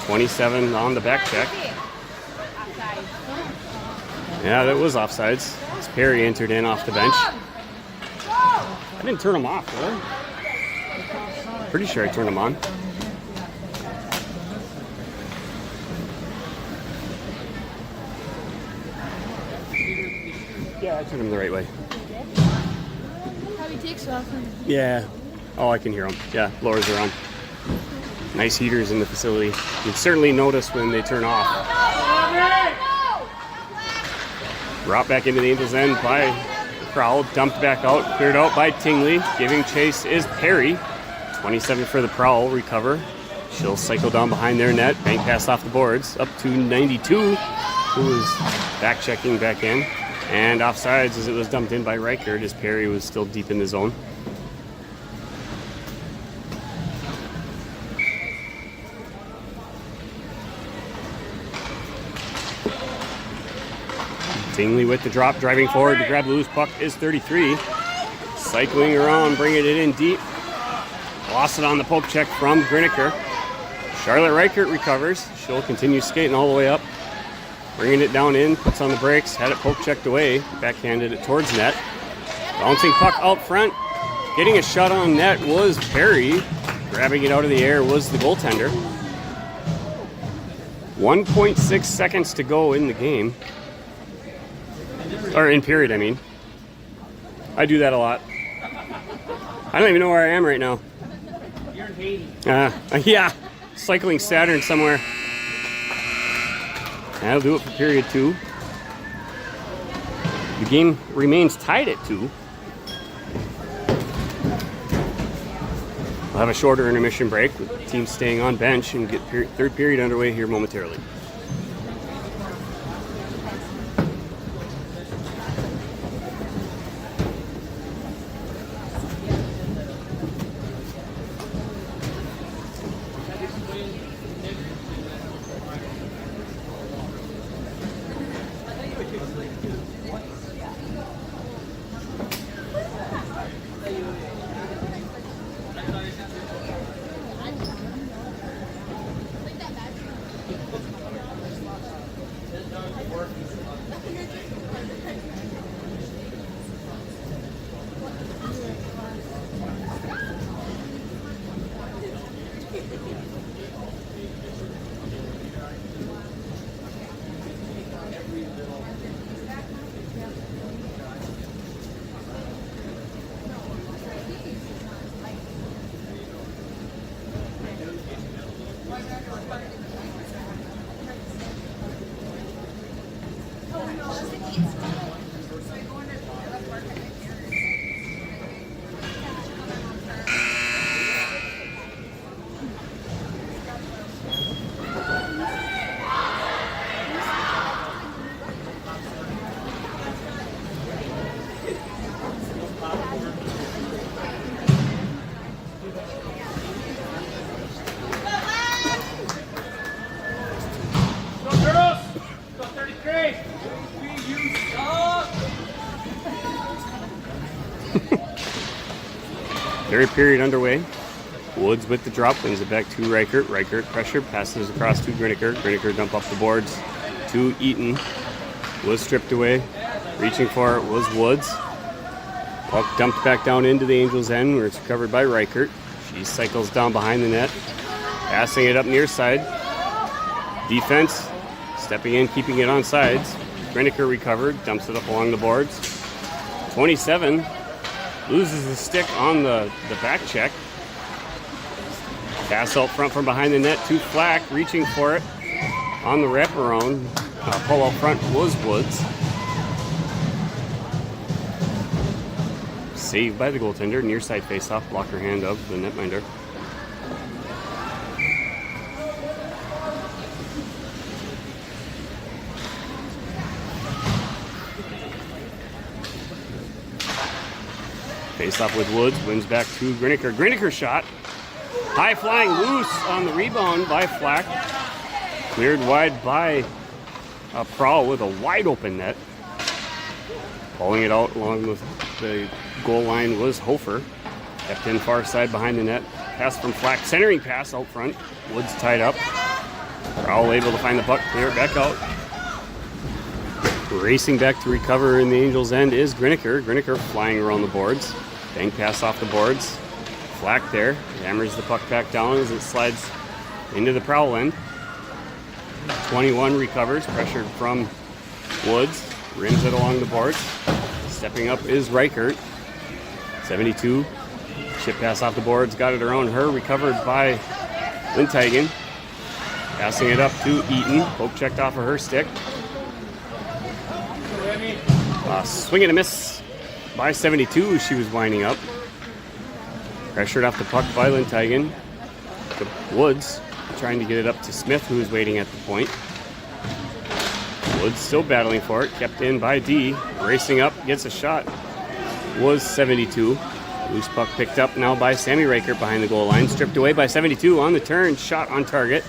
27 on the back check. Yeah, that was offsides. As Perry entered in off the bench. I didn't turn him off, really. Pretty sure I turned him on. Yeah, I turned him the right way. How he takes off. Yeah. Oh, I can hear them. Yeah, blowers are on. Nice heaters in the facility. You'd certainly notice when they turn off. Brought back into the Angels' end by the Prowl. Dumped back out. Cleared out by Tingley. Giving chase is Perry. 27 for the Prowl. Recover. She'll cycle down behind their net. Bank pass off the boards. Up to 92. Who was back checking back in. And offsides as it was dumped in by Reichert as Perry was still deep in the zone. Tingley with the drop, driving forward to grab the loose puck is 33. Cycling around, bringing it in deep. Lost it on the poke check from Griniker. Charlotte Reichert recovers. She'll continue skating all the way up. Bringing it down in, puts on the brakes, had it poke checked away, backhanded it towards net. Bouncing puck out front. Getting a shot on net was Perry. Grabbing it out of the air was the goaltender. 1.6 seconds to go in the game. Or in period, I mean. I do that a lot. I don't even know where I am right now. You're in Haiti. Yeah, cycling Saturn somewhere. That'll do it for period 2. The game remains tied at 2. We'll have a shorter intermission break with the team staying on bench and get third period underway here momentarily. Grace, 12U suck. Third period underway. Woods with the drop, wins it back to Reichert. Reichert pressure, passes across to Griniker. Griniker dump off the boards to Eaton. Was stripped away. Reaching for it was Woods. Puck dumped back down into the Angels' end where it's recovered by Reichert. She cycles down behind the net. Passing it up near side. Defense stepping in, keeping it on sides. Griniker recovered, dumps it up along the boards. 27 loses the stick on the back check. Pass out front from behind the net to Flack, reaching for it on the wraparound. Pull out front was Woods. Saved by the goaltender, near side faceoff, blocker hand of the netminder. Faceoff with Woods, wins back to Griniker. Griniker shot. High flying loose on the rebound by Flack. Cleared wide by Prowl with a wide open net. Pulling it out along with the goal line was Hofer. Kept in far side behind the net. Pass from Flack. Centering pass out front. Woods tied up. Prowl able to find the puck. Clear it back out. Racing back to recover in the Angels' end is Griniker. Griniker flying around the boards. Bank pass off the boards. Flack there. Hammers the puck back down as it slides into the Prowl end. 21 recovers. Pressured from Woods. Rims it along the boards. Stepping up is Reichert. 72. Chip pass off the boards. Got it around her. Recovered by Linthagen. Passing it up to Eaton. Poke checked off of her stick. Swing and a miss by 72. She was winding up. Pressured off the puck by Linthagen. Woods trying to get it up to Smith, who is waiting at the point. Woods still battling for it. Kept in by D. Racing up, gets a shot. Was 72. Loose puck picked up now by Sammy Reichert behind the goal line. Stripped away by 72 on the turn. Shot on target.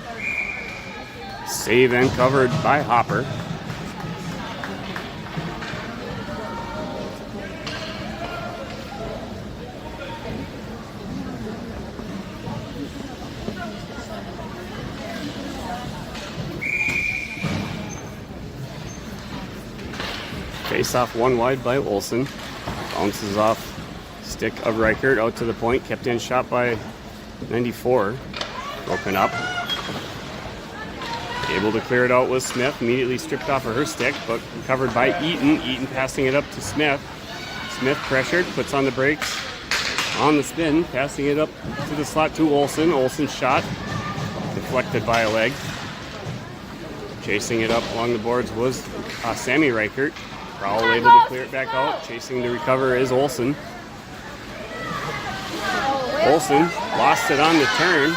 Save and covered by Hopper. Face off one wide by Olsen. Bounces off stick of Reichert out to the point. Kept in shot by 94. Broken up. Able to clear it out with Smith. Immediately stripped off of her stick, but recovered by Eaton. Eaton passing it up to Smith. Smith pressured, puts on the brakes on the spin. Passing it up to the slot to Olsen. Olsen's shot deflected by a leg. Chasing it up along the boards was Sammy Reichert. Prowl able to clear it back out. Chasing to recover is Olsen. Olsen lost it on the turn.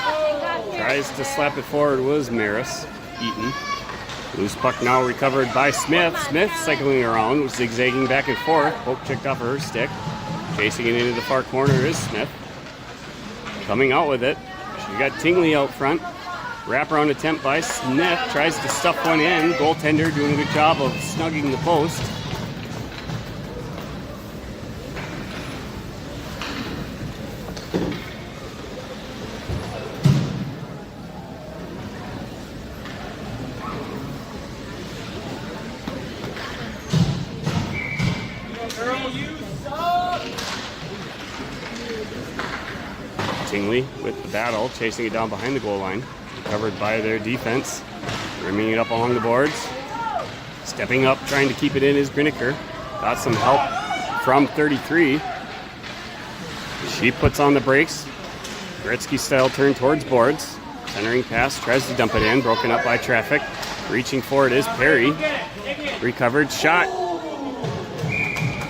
Tries to slap it forward was Maris. Eaton. Loose puck now recovered by Smith. Smith cycling around, zigzagging back and forth. Poke checked off of her stick. Chasing it into the far corner is Smith. Coming out with it. She got Tingley out front. Wraparound attempt by Smith. Tries to stuff one in. Goaltender doing a good job of snugging the post. Tingley with the battle, chasing it down behind the goal line. Covered by their defense. Rimming it up along the boards. Stepping up, trying to keep it in is Griniker. Got some help from 33. She puts on the brakes. Gretzky style turn towards boards. Centering pass, tries to dump it in. Broken up by traffic. Reaching for it is Perry. Recovered shot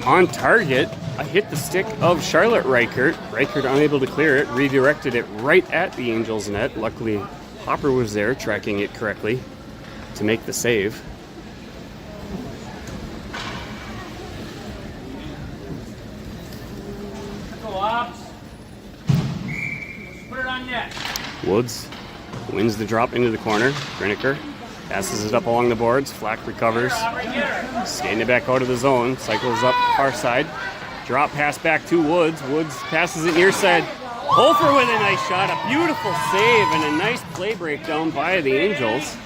on target. I hit the stick of Charlotte Reichert. Reichert unable to clear it. Redirected it right at the Angels net. Luckily, Hopper was there tracking it correctly to make the save. Put it on net. Woods wins the drop into the corner. Griniker Passes it up along the boards. Flack recovers. Skating it back out of the zone. Cycles up far side. Drop pass back to Woods. Woods passes it near side. Hofer with a nice shot. A beautiful save and a nice play breakdown by the Angels.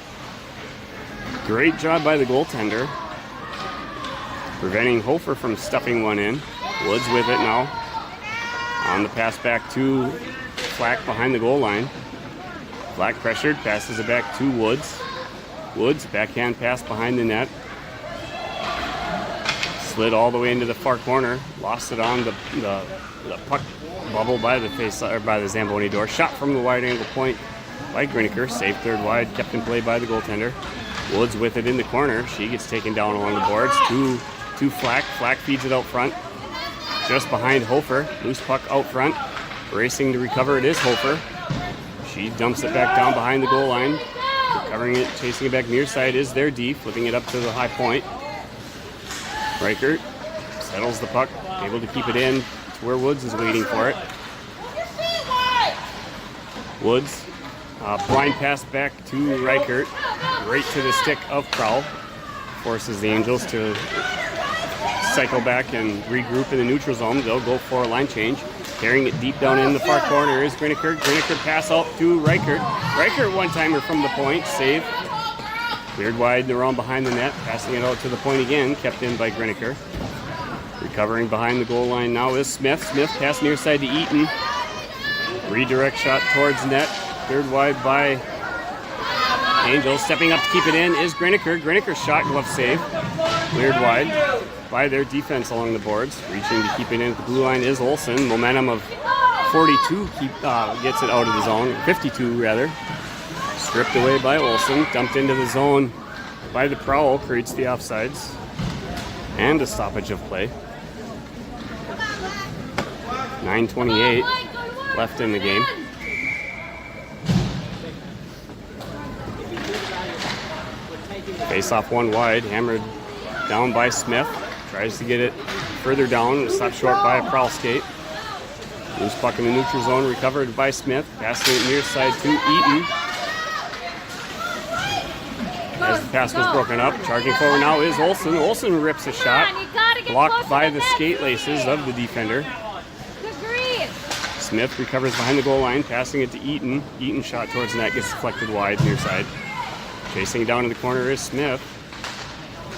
Great job by the goaltender, preventing Hofer from stuffing one in. Woods with it now. On the pass back to Flack behind the goal line. Flack pressured, passes it back to Woods. Woods, backhand pass behind the net. Slid all the way into the far corner. Lost it on the puck bubble by the face or by the Zamboni door. Shot from the wide angle point by Griniker. Saved third wide, kept in play by the goaltender. Woods with it in the corner. She gets taken down along the boards. To Flack. Flack feeds it out front. Just behind Hofer. Loose puck out front. Racing to recover it is Hofer. She dumps it back down behind the goal line. Recovering it, chasing it back near side is their D. Flipping it up to the high point. Reichert settles the puck. Able to keep it in to where Woods is waiting for it. Woods. Blind pass back to Reichert. Right to the stick of Prowl. Forces the Angels to cycle back and regroup in the neutral zone. They'll go for a line change. Carrying it deep down in the far corner is Griniker. Griniker pass out to Reichert. Reichert one-timer from the point. Save. Cleared wide and around behind the net. Passing it out to the point again. Kept in by Griniker. Recovering behind the goal line now is Smith. Smith pass near side to Eaton. Redirect shot towards net. Cleared wide by Angels. Stepping up to keep it in is Griniker. Griniker's shot, glove save. Cleared wide by their defense along the boards. Reaching to keep it in at the blue line is Olsen. Momentum of 42 gets it out of the zone. 52 rather. Stripped away by Olsen. Dumped into the zone by the Prowl. Creates the offsides. And a stoppage of play. 9:28 left in the game. Face off one wide, hammered down by Smith. Tries to get it further down, stopped short by a Prowl skate. Loose puck in the neutral zone, recovered by Smith. Passing it near side to Eaton. As the pass was broken up, charging forward now is Olsen. Olsen rips a shot, blocked by the skate laces of the defender. Smith recovers behind the goal line, passing it to Eaton. Eaton shot towards net, gets deflected wide near side. Chasing down in the corner is Smith.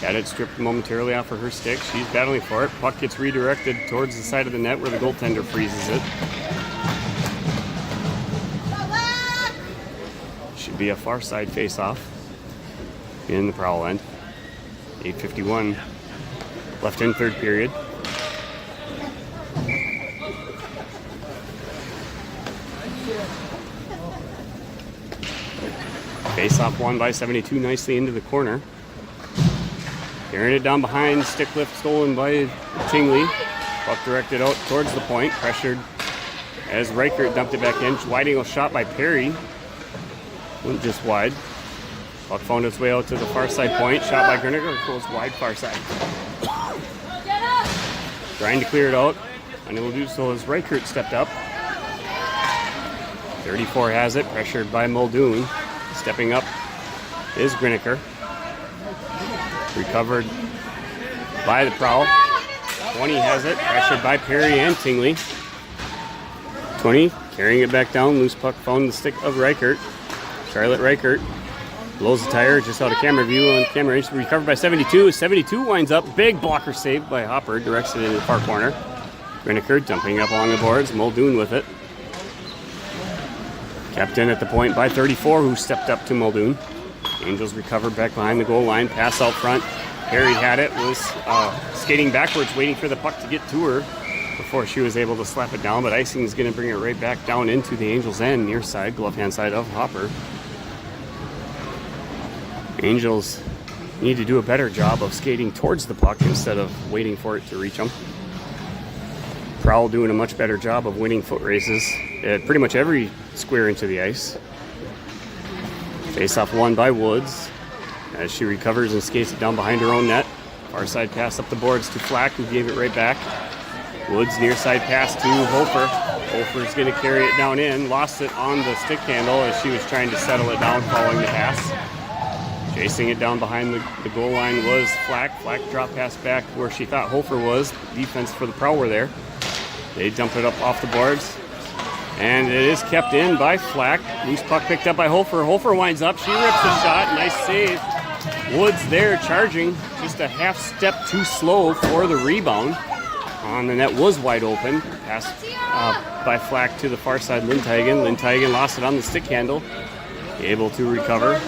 Had it stripped momentarily off of her stick. She's battling for it. Puck gets redirected towards the side of the net where the goaltender freezes it. Should be a far side face-off in the Prowl end. 8:51 left in third period. Face-off won by 72 nicely into the corner. Carrying it down behind, stick lift stolen by Tingley. Puck directed out towards the point, pressured as Reichert dumped it back in. Wide angle shot by Perry. Went just wide. Puck found its way out to the far side point. Shot by Griniker, goes wide far side. Trying to clear it out. Unable to do so as Reichert stepped up. 34 has it, pressured by Muldoon. Stepping up is Griniker. Recovered by the Prowl. 20 has it, pressured by Perry and Tingley. 20 carrying it back down. Loose puck found the stick of Reichert. Charlotte Reichert blows the tire just out of camera view on camera. Recovered by 72. 72 winds up. Big blocker save by Hopper. Directs it into the far corner. Griniker dumping up along the boards. Muldoon with it. Kept in at the point by 34, who stepped up to Muldoon. Angels recovered back behind the goal line. Pass out front. Perry had it. Was skating backwards, waiting for the puck to get to her before she was able to slap it down. But icing is going to bring it right back down into the Angels' end, near side, glove hand side of Hopper. Angels need to do a better job of skating towards the puck instead of waiting for it to reach them. Prowl doing a much better job of winning foot races at pretty much every square inch of the ice. Face-off won by Woods as she recovers and skates it down behind her own net. Far side pass up the boards to Flack, who gave it right back. Woods near side pass to Hofer. Hofer's going to carry it down in. Lost it on the stick handle as she was trying to settle it down following the pass. Chasing it down behind the goal line was Flack. Flack drop pass back where she thought Hofer was. Defense for the Prowl were there. They dump it up off the boards. And it is kept in by Flack. Loose puck picked up by Hofer. Hofer winds up. She rips the shot. Nice save. Woods there charging. Just a half step too slow for the rebound. On the net was wide open. Pass by Flack to the far side, Lindhagen. Lindhagen lost it on the stick handle. Able to recover.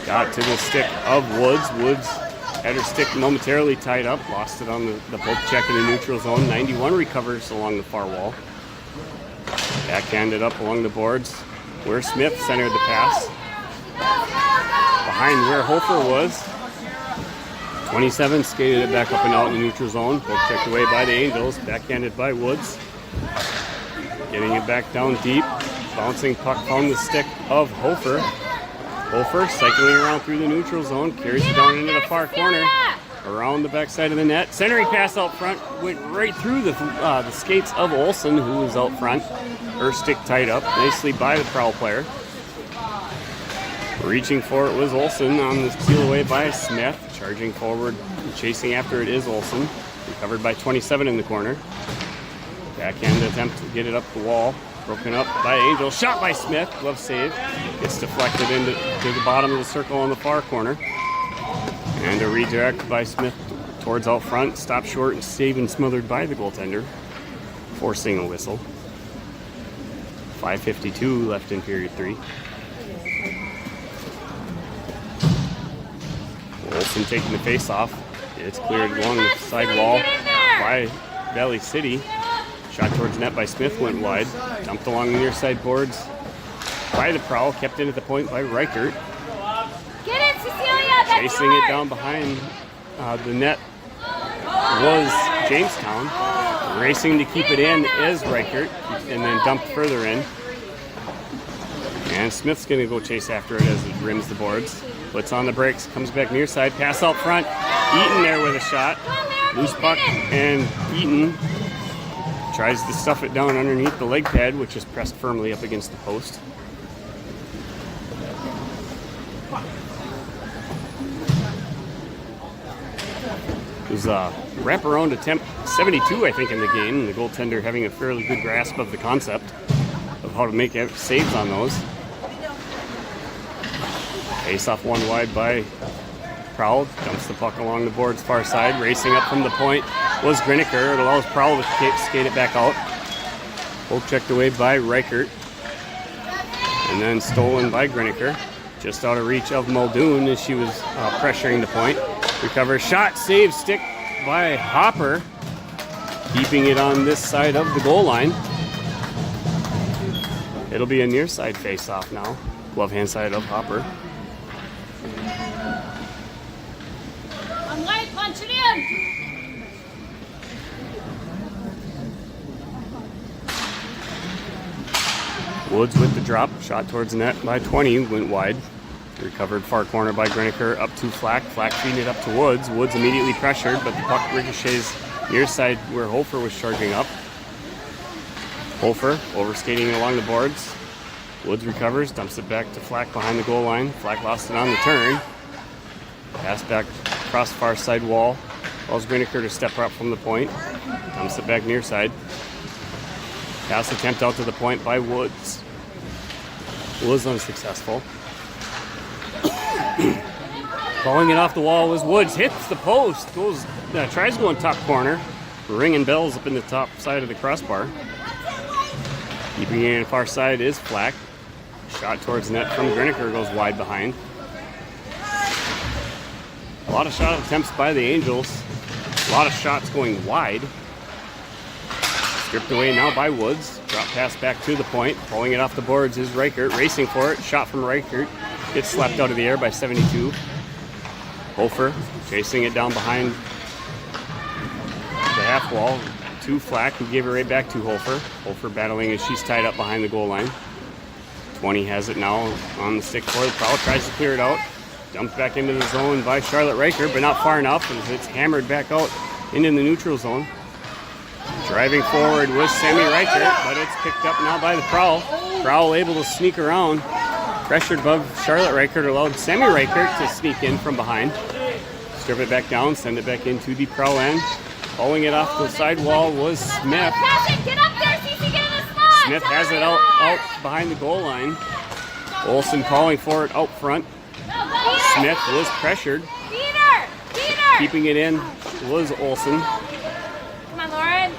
Got to the stick of Woods. Woods had her stick momentarily tied up. Lost it on the poke check in the neutral zone. 91 recovers along the far wall. Backhanded up along the boards where Smith centered the pass. Behind where Hofer was. 27 skated it back up and out in the neutral zone. Poke checked away by the Angels. Backhanded by Woods. Getting it back down deep. Bouncing puck found the stick of Hofer. Hofer cycling around through the neutral zone. Carries it down into the far corner. Around the backside of the net. Centering pass out front. Went right through the skates of Olsen, who was out front. Her stick tied up nicely by the Prowl player. Reaching for it was Olsen on the steal away by Smith. Charging forward, chasing after it is Olsen. Recovered by 27 in the corner. Backhand attempt to get it up the wall. Broken up by Angel. Shot by Smith. Glove save. Gets deflected into the bottom of the circle on the far corner. And a redirect by Smith towards out front. Stopped short and saved and smothered by the goaltender. Forcing a whistle. 5:52 left in period 3. Olsen taking the face off. It's cleared along the side wall by Valley City. Shot towards net by Smith went wide. Dumped along the near side boards by the Prowl. Kept in at the point by Reichert. Get it, Cecilia! That's Chasing yours. it down behind the net was Jamestown. Racing to keep it in is Reichert. And then dumped further in. And Smith's going to go chase after it as it rims the boards. Puts on the brakes, comes back near side, pass out front. Eaton there with a shot. Loose puck, and Eaton tries to stuff it down underneath the leg pad, which is pressed firmly up against the post. It was a wraparound attempt, 72 I think in the game, and the goaltender having a fairly good grasp of the concept of how to make saves on those. Face off one wide by Prowl. Dumps the puck along the board's far side. Racing up from the point was Griniker. It allows Prowl to skate it back out. Poke checked away by Reichert. And then stolen by Griniker. Just out of reach of Muldoon as she was pressuring the point. Recovers. Shot, save, stick by Hopper. Keeping it on this side of the goal line. It'll be a near side face off now. Glove hand side of Hopper. I'm light, punch it in! Woods with the drop. Shot towards the net by 20. Went wide. Recovered far corner by Griniker. Up to Flack. Flack feeding it up to Woods. Woods immediately pressured, but the puck ricochets near side where Hofer was charging up. Hofer overskating along the boards. Woods recovers. Dumps it back to Flack behind the goal line. Flack lost it on the turn. Pass back across the far side wall. Allows Griniker to step up from the point. Dumps it back near side. Pass attempt out to the point by Woods. Was unsuccessful. Calling it off the wall was Woods. Hits the post. Tries to go in top corner. Ringing bells up in the top side of the crossbar. Keeping it in the far side is Flack. Shot towards net from Griniker goes wide behind. A lot of shot attempts by the Angels. A lot of shots going wide. Stripped away now by Woods. Drop pass back to the point. Pulling it off the boards is Reichert. Racing for it. Shot from Reichert. Gets slapped out of the air by 72. Hofer chasing it down behind the half wall to Flack, who gave it right back to Hofer. Hofer battling as she's tied up behind the goal line. 20 has it now on the stick for the Prowl. Tries to clear it out. Dumped back into the zone by Charlotte Reichert, but not far enough as it's hammered back out into the neutral zone. Driving forward was Sammy Reichert, but it's picked up now by the Prowl. Prowl able to sneak around. Pressured above Charlotte Reichert, allowed Sammy Reichert to sneak in from behind. Strip it back down, send it back into the Prowl end. Pulling it off the sidewall was Smith. Pass it, get up there, Cece, get in the spot. Smith has it out behind the goal line. Olsen calling for it out front. Smith was pressured. Beat her. Keeping it in was Olsen. Come on, Lauren.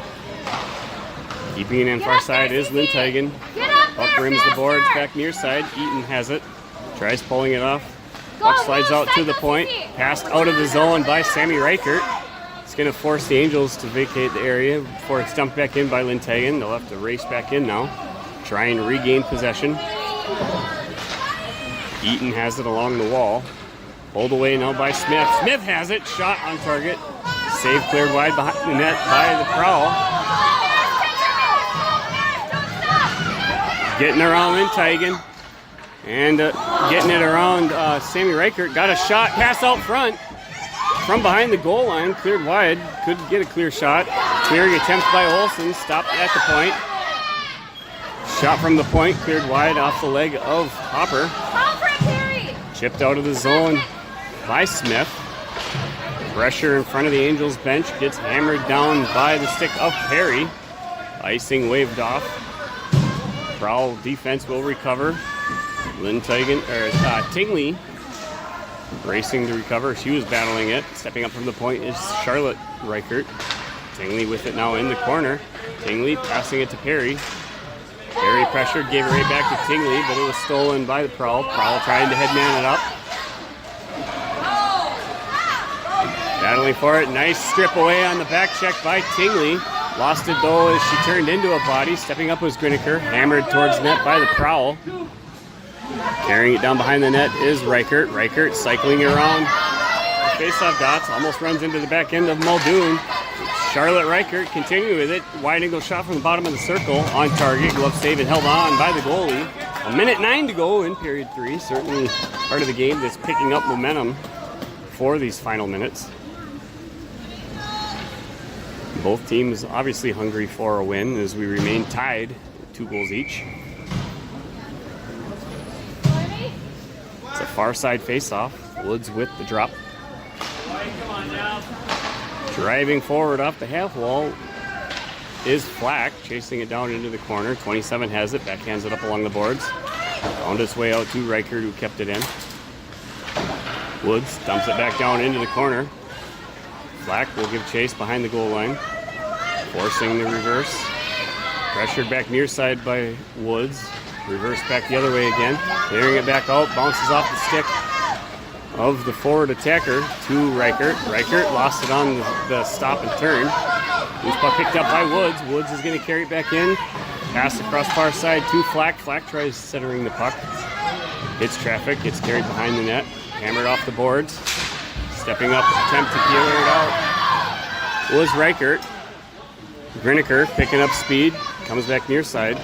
Keeping it in far side is Lindhagen. Get up Up there, rims the boards faster. back near side. Eaton has it. Tries pulling it off. Puck slides out to the point. Passed out of the zone by Sammy Reichert. It's going to force the Angels to vacate the area before it's dumped back in by Lindhagen. They'll have to race back in now. Try and regain possession. Eaton has it along the wall. Pulled away now by Smith. Smith has it. Shot on target. Save cleared wide behind the net by the Prowl. Getting around Lindhagen. And getting it around Sammy Reichert. Got a shot. Pass out front. From behind the goal line. Cleared wide. Couldn't get a clear shot. Clearing attempt by Olsen. Stopped at the point. Shot from the point. Cleared wide off the leg of Hopper. Chipped out of the zone by Smith. Pressure in front of the Angels bench. Gets hammered down by the stick of Perry. Icing waved off. Prowl defense will recover. Tingley racing to recover. She was battling it. Stepping up from the point is Charlotte Reichert. Tingley with it now in the corner. Tingley passing it to Perry. Perry pressured, gave it right back to Tingley, but it was stolen by the Prowl. Prowl trying to headman it up. Battling for it. Nice strip away on the back check by Tingley. Lost it though as she turned into a body. Stepping up was Griniker. Hammered towards net by the Prowl. Carrying it down behind the net is Reichert. Reichert cycling around the face-off dots. Almost runs into the back end of Muldoon. Charlotte Reichert continuing with it. Wide angle shot from the bottom of the circle. On target. Glove save and held on by the goalie. 1:09 to go in period 3. Certainly part of the game that's picking up momentum for these final minutes. Both teams obviously hungry for a win as we remain tied, 2 goals each. It's a far side face-off. Woods with the drop. Driving forward off the half wall is Flack, chasing it down into the corner. 27 has it, backhands it up along the boards. Found its way out to Reichert, who kept it in. Woods dumps it back down into the corner. Flack will give chase behind the goal line, forcing the reverse. Pressured back near side by Woods. Reverse back the other way again. Clearing it back out, bounces off the stick of the forward attacker to Reichert. Reichert lost it on the stop and turn. Loose puck picked up by Woods. Woods is going to carry it back in. Pass across far side to Flack. Flack tries centering the puck. Hits traffic, gets carried behind the net. Hammered off the boards. Stepping up, attempt to clear it out was Reichert. Griniker picking up speed, comes back near side.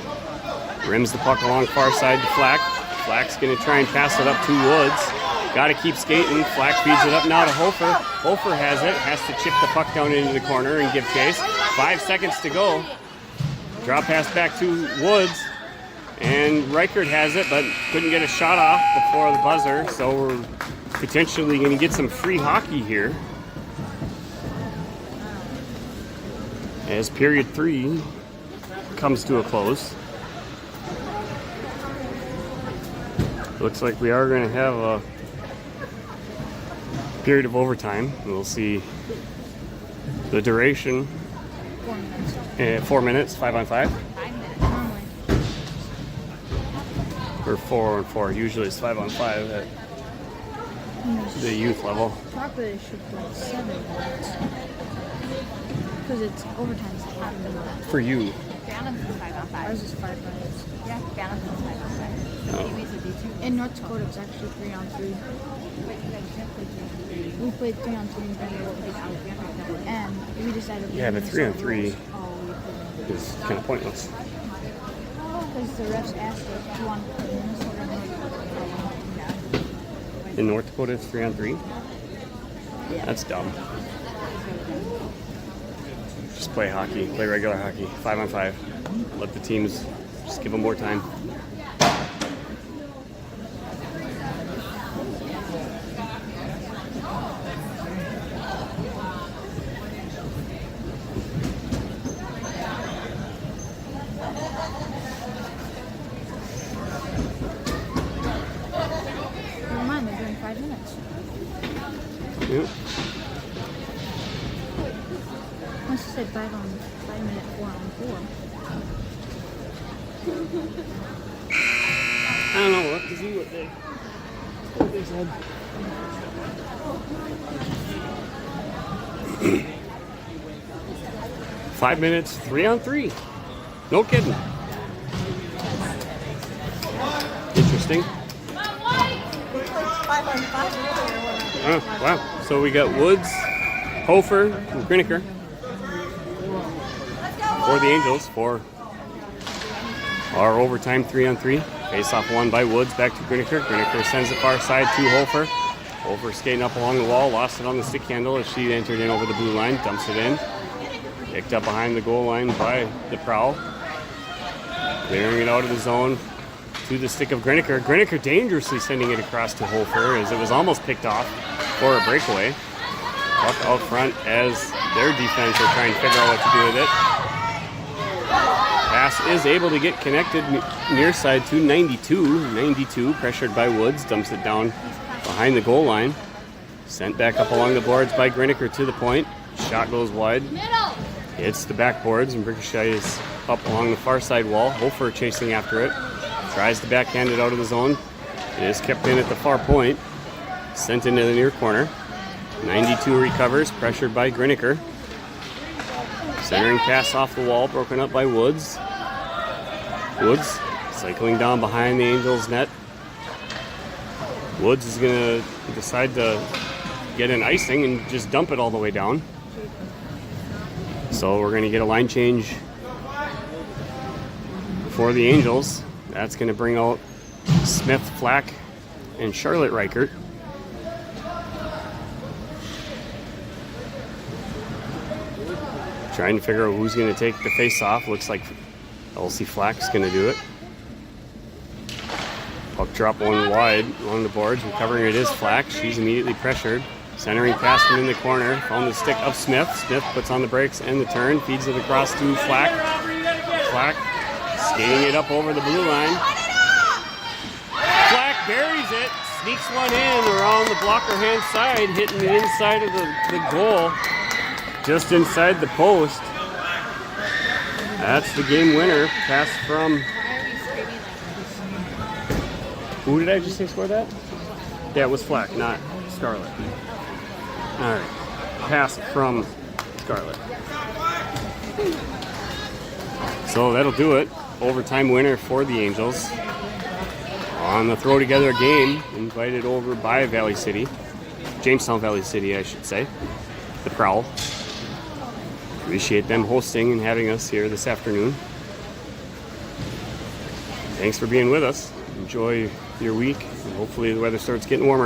Rims the puck along far side to Flack. Flack's going to try and pass it up to Woods. Got to keep skating. Flack feeds it up now to Hofer. Hofer has it. Has to chip the puck down into the corner and give chase. 5 seconds to go. Drop pass back to Woods. And Reichert has it, but couldn't get a shot off before the buzzer. So we're potentially going to get some free hockey here. As period 3 comes to a close. Looks like we are going to have a period of overtime. We'll see the duration. 4 minutes. 4 minutes, 5 on 5. 5 minutes. Normally. Or 4 on 4. Usually it's 5 on 5 at the youth level. Properly it should be like 7 minutes. Because it's overtime is 5 minutes. For you. Balanced is 5 on 5. Ours is 5 minutes. Yeah, balanced is 5 on 5. So Kiwis would be 2. In North Dakota it's actually 3 on 3. We played 3 on 3 in Fargo. And we decided Yeah, but 3 on 3 Oh, we played. is kind of pointless. Because the refs asked if you want to play Minnesota or North Dakota. In North Dakota, it's 3 on 3. Yeah. That's dumb. Just play hockey, play regular hockey, 5 on 5. Let the teams just give them more time. Yep. Must have said 5 minute 4 on 4. I don't know. We'll have to see what they said. 5 minutes, 3 on 3. No kidding. Interesting. Wow. So we got Woods, Hofer, and Griniker for the Angels for our overtime 3 on 3. Face off won by Woods, back to Griniker. Griniker sends it far side to Hofer. Hofer skating up along the wall, lost it on the stick handle as she entered in over the blue line, dumps it in. Picked up behind the goal line by the Prowl. Clearing it out of the zone to the stick of Griniker. Griniker dangerously sending it across to Hofer as it was almost picked off for a breakaway. Puck out front as their defense are trying to figure out what to do with it. Pass is able to get connected near side to 92. 92 pressured by Woods, dumps it down behind the goal line. Sent back up along the boards by Griniker to the point. Shot goes wide. Hits the backboards and ricochets up along the far side wall. Hofer chasing after it. Tries to backhand it out of the zone. It is kept in at the far point. Sent into the near corner. 92 recovers, pressured by Griniker. Centering pass off the wall, broken up by Woods. Woods cycling down behind the Angels net. Woods is going to decide to get an icing and just dump it all the way down. So we're going to get a line change for the Angels. That's going to bring out Smith, Flack, and Charlotte Reichert. Trying to figure out who's going to take the face off. Looks like Elsie Flack's going to do it. Puck drop one wide along the boards. Recovering it is Flack. She's immediately pressured. Centering pass from in the corner. Found the stick of Smith. Smith puts on the brakes and the turn. Feeds it across to Flack. Flack skating it up over the blue line. Flack buries it. Sneaks one in around the blocker hand side. Hitting the inside of the goal. Just inside the post. That's the game winner. Pass from... Who did I just say scored that? Yeah, it was Flack, not Scarlett. All right. Pass from Scarlett. So that'll do it. Overtime winner for the Angels. On the throw together game, invited over by Valley City. Jamestown Valley City, I should say. The Prowl. Appreciate them hosting and having us here this afternoon. Thanks for being with us. Enjoy your week, and hopefully the weather starts getting warmer.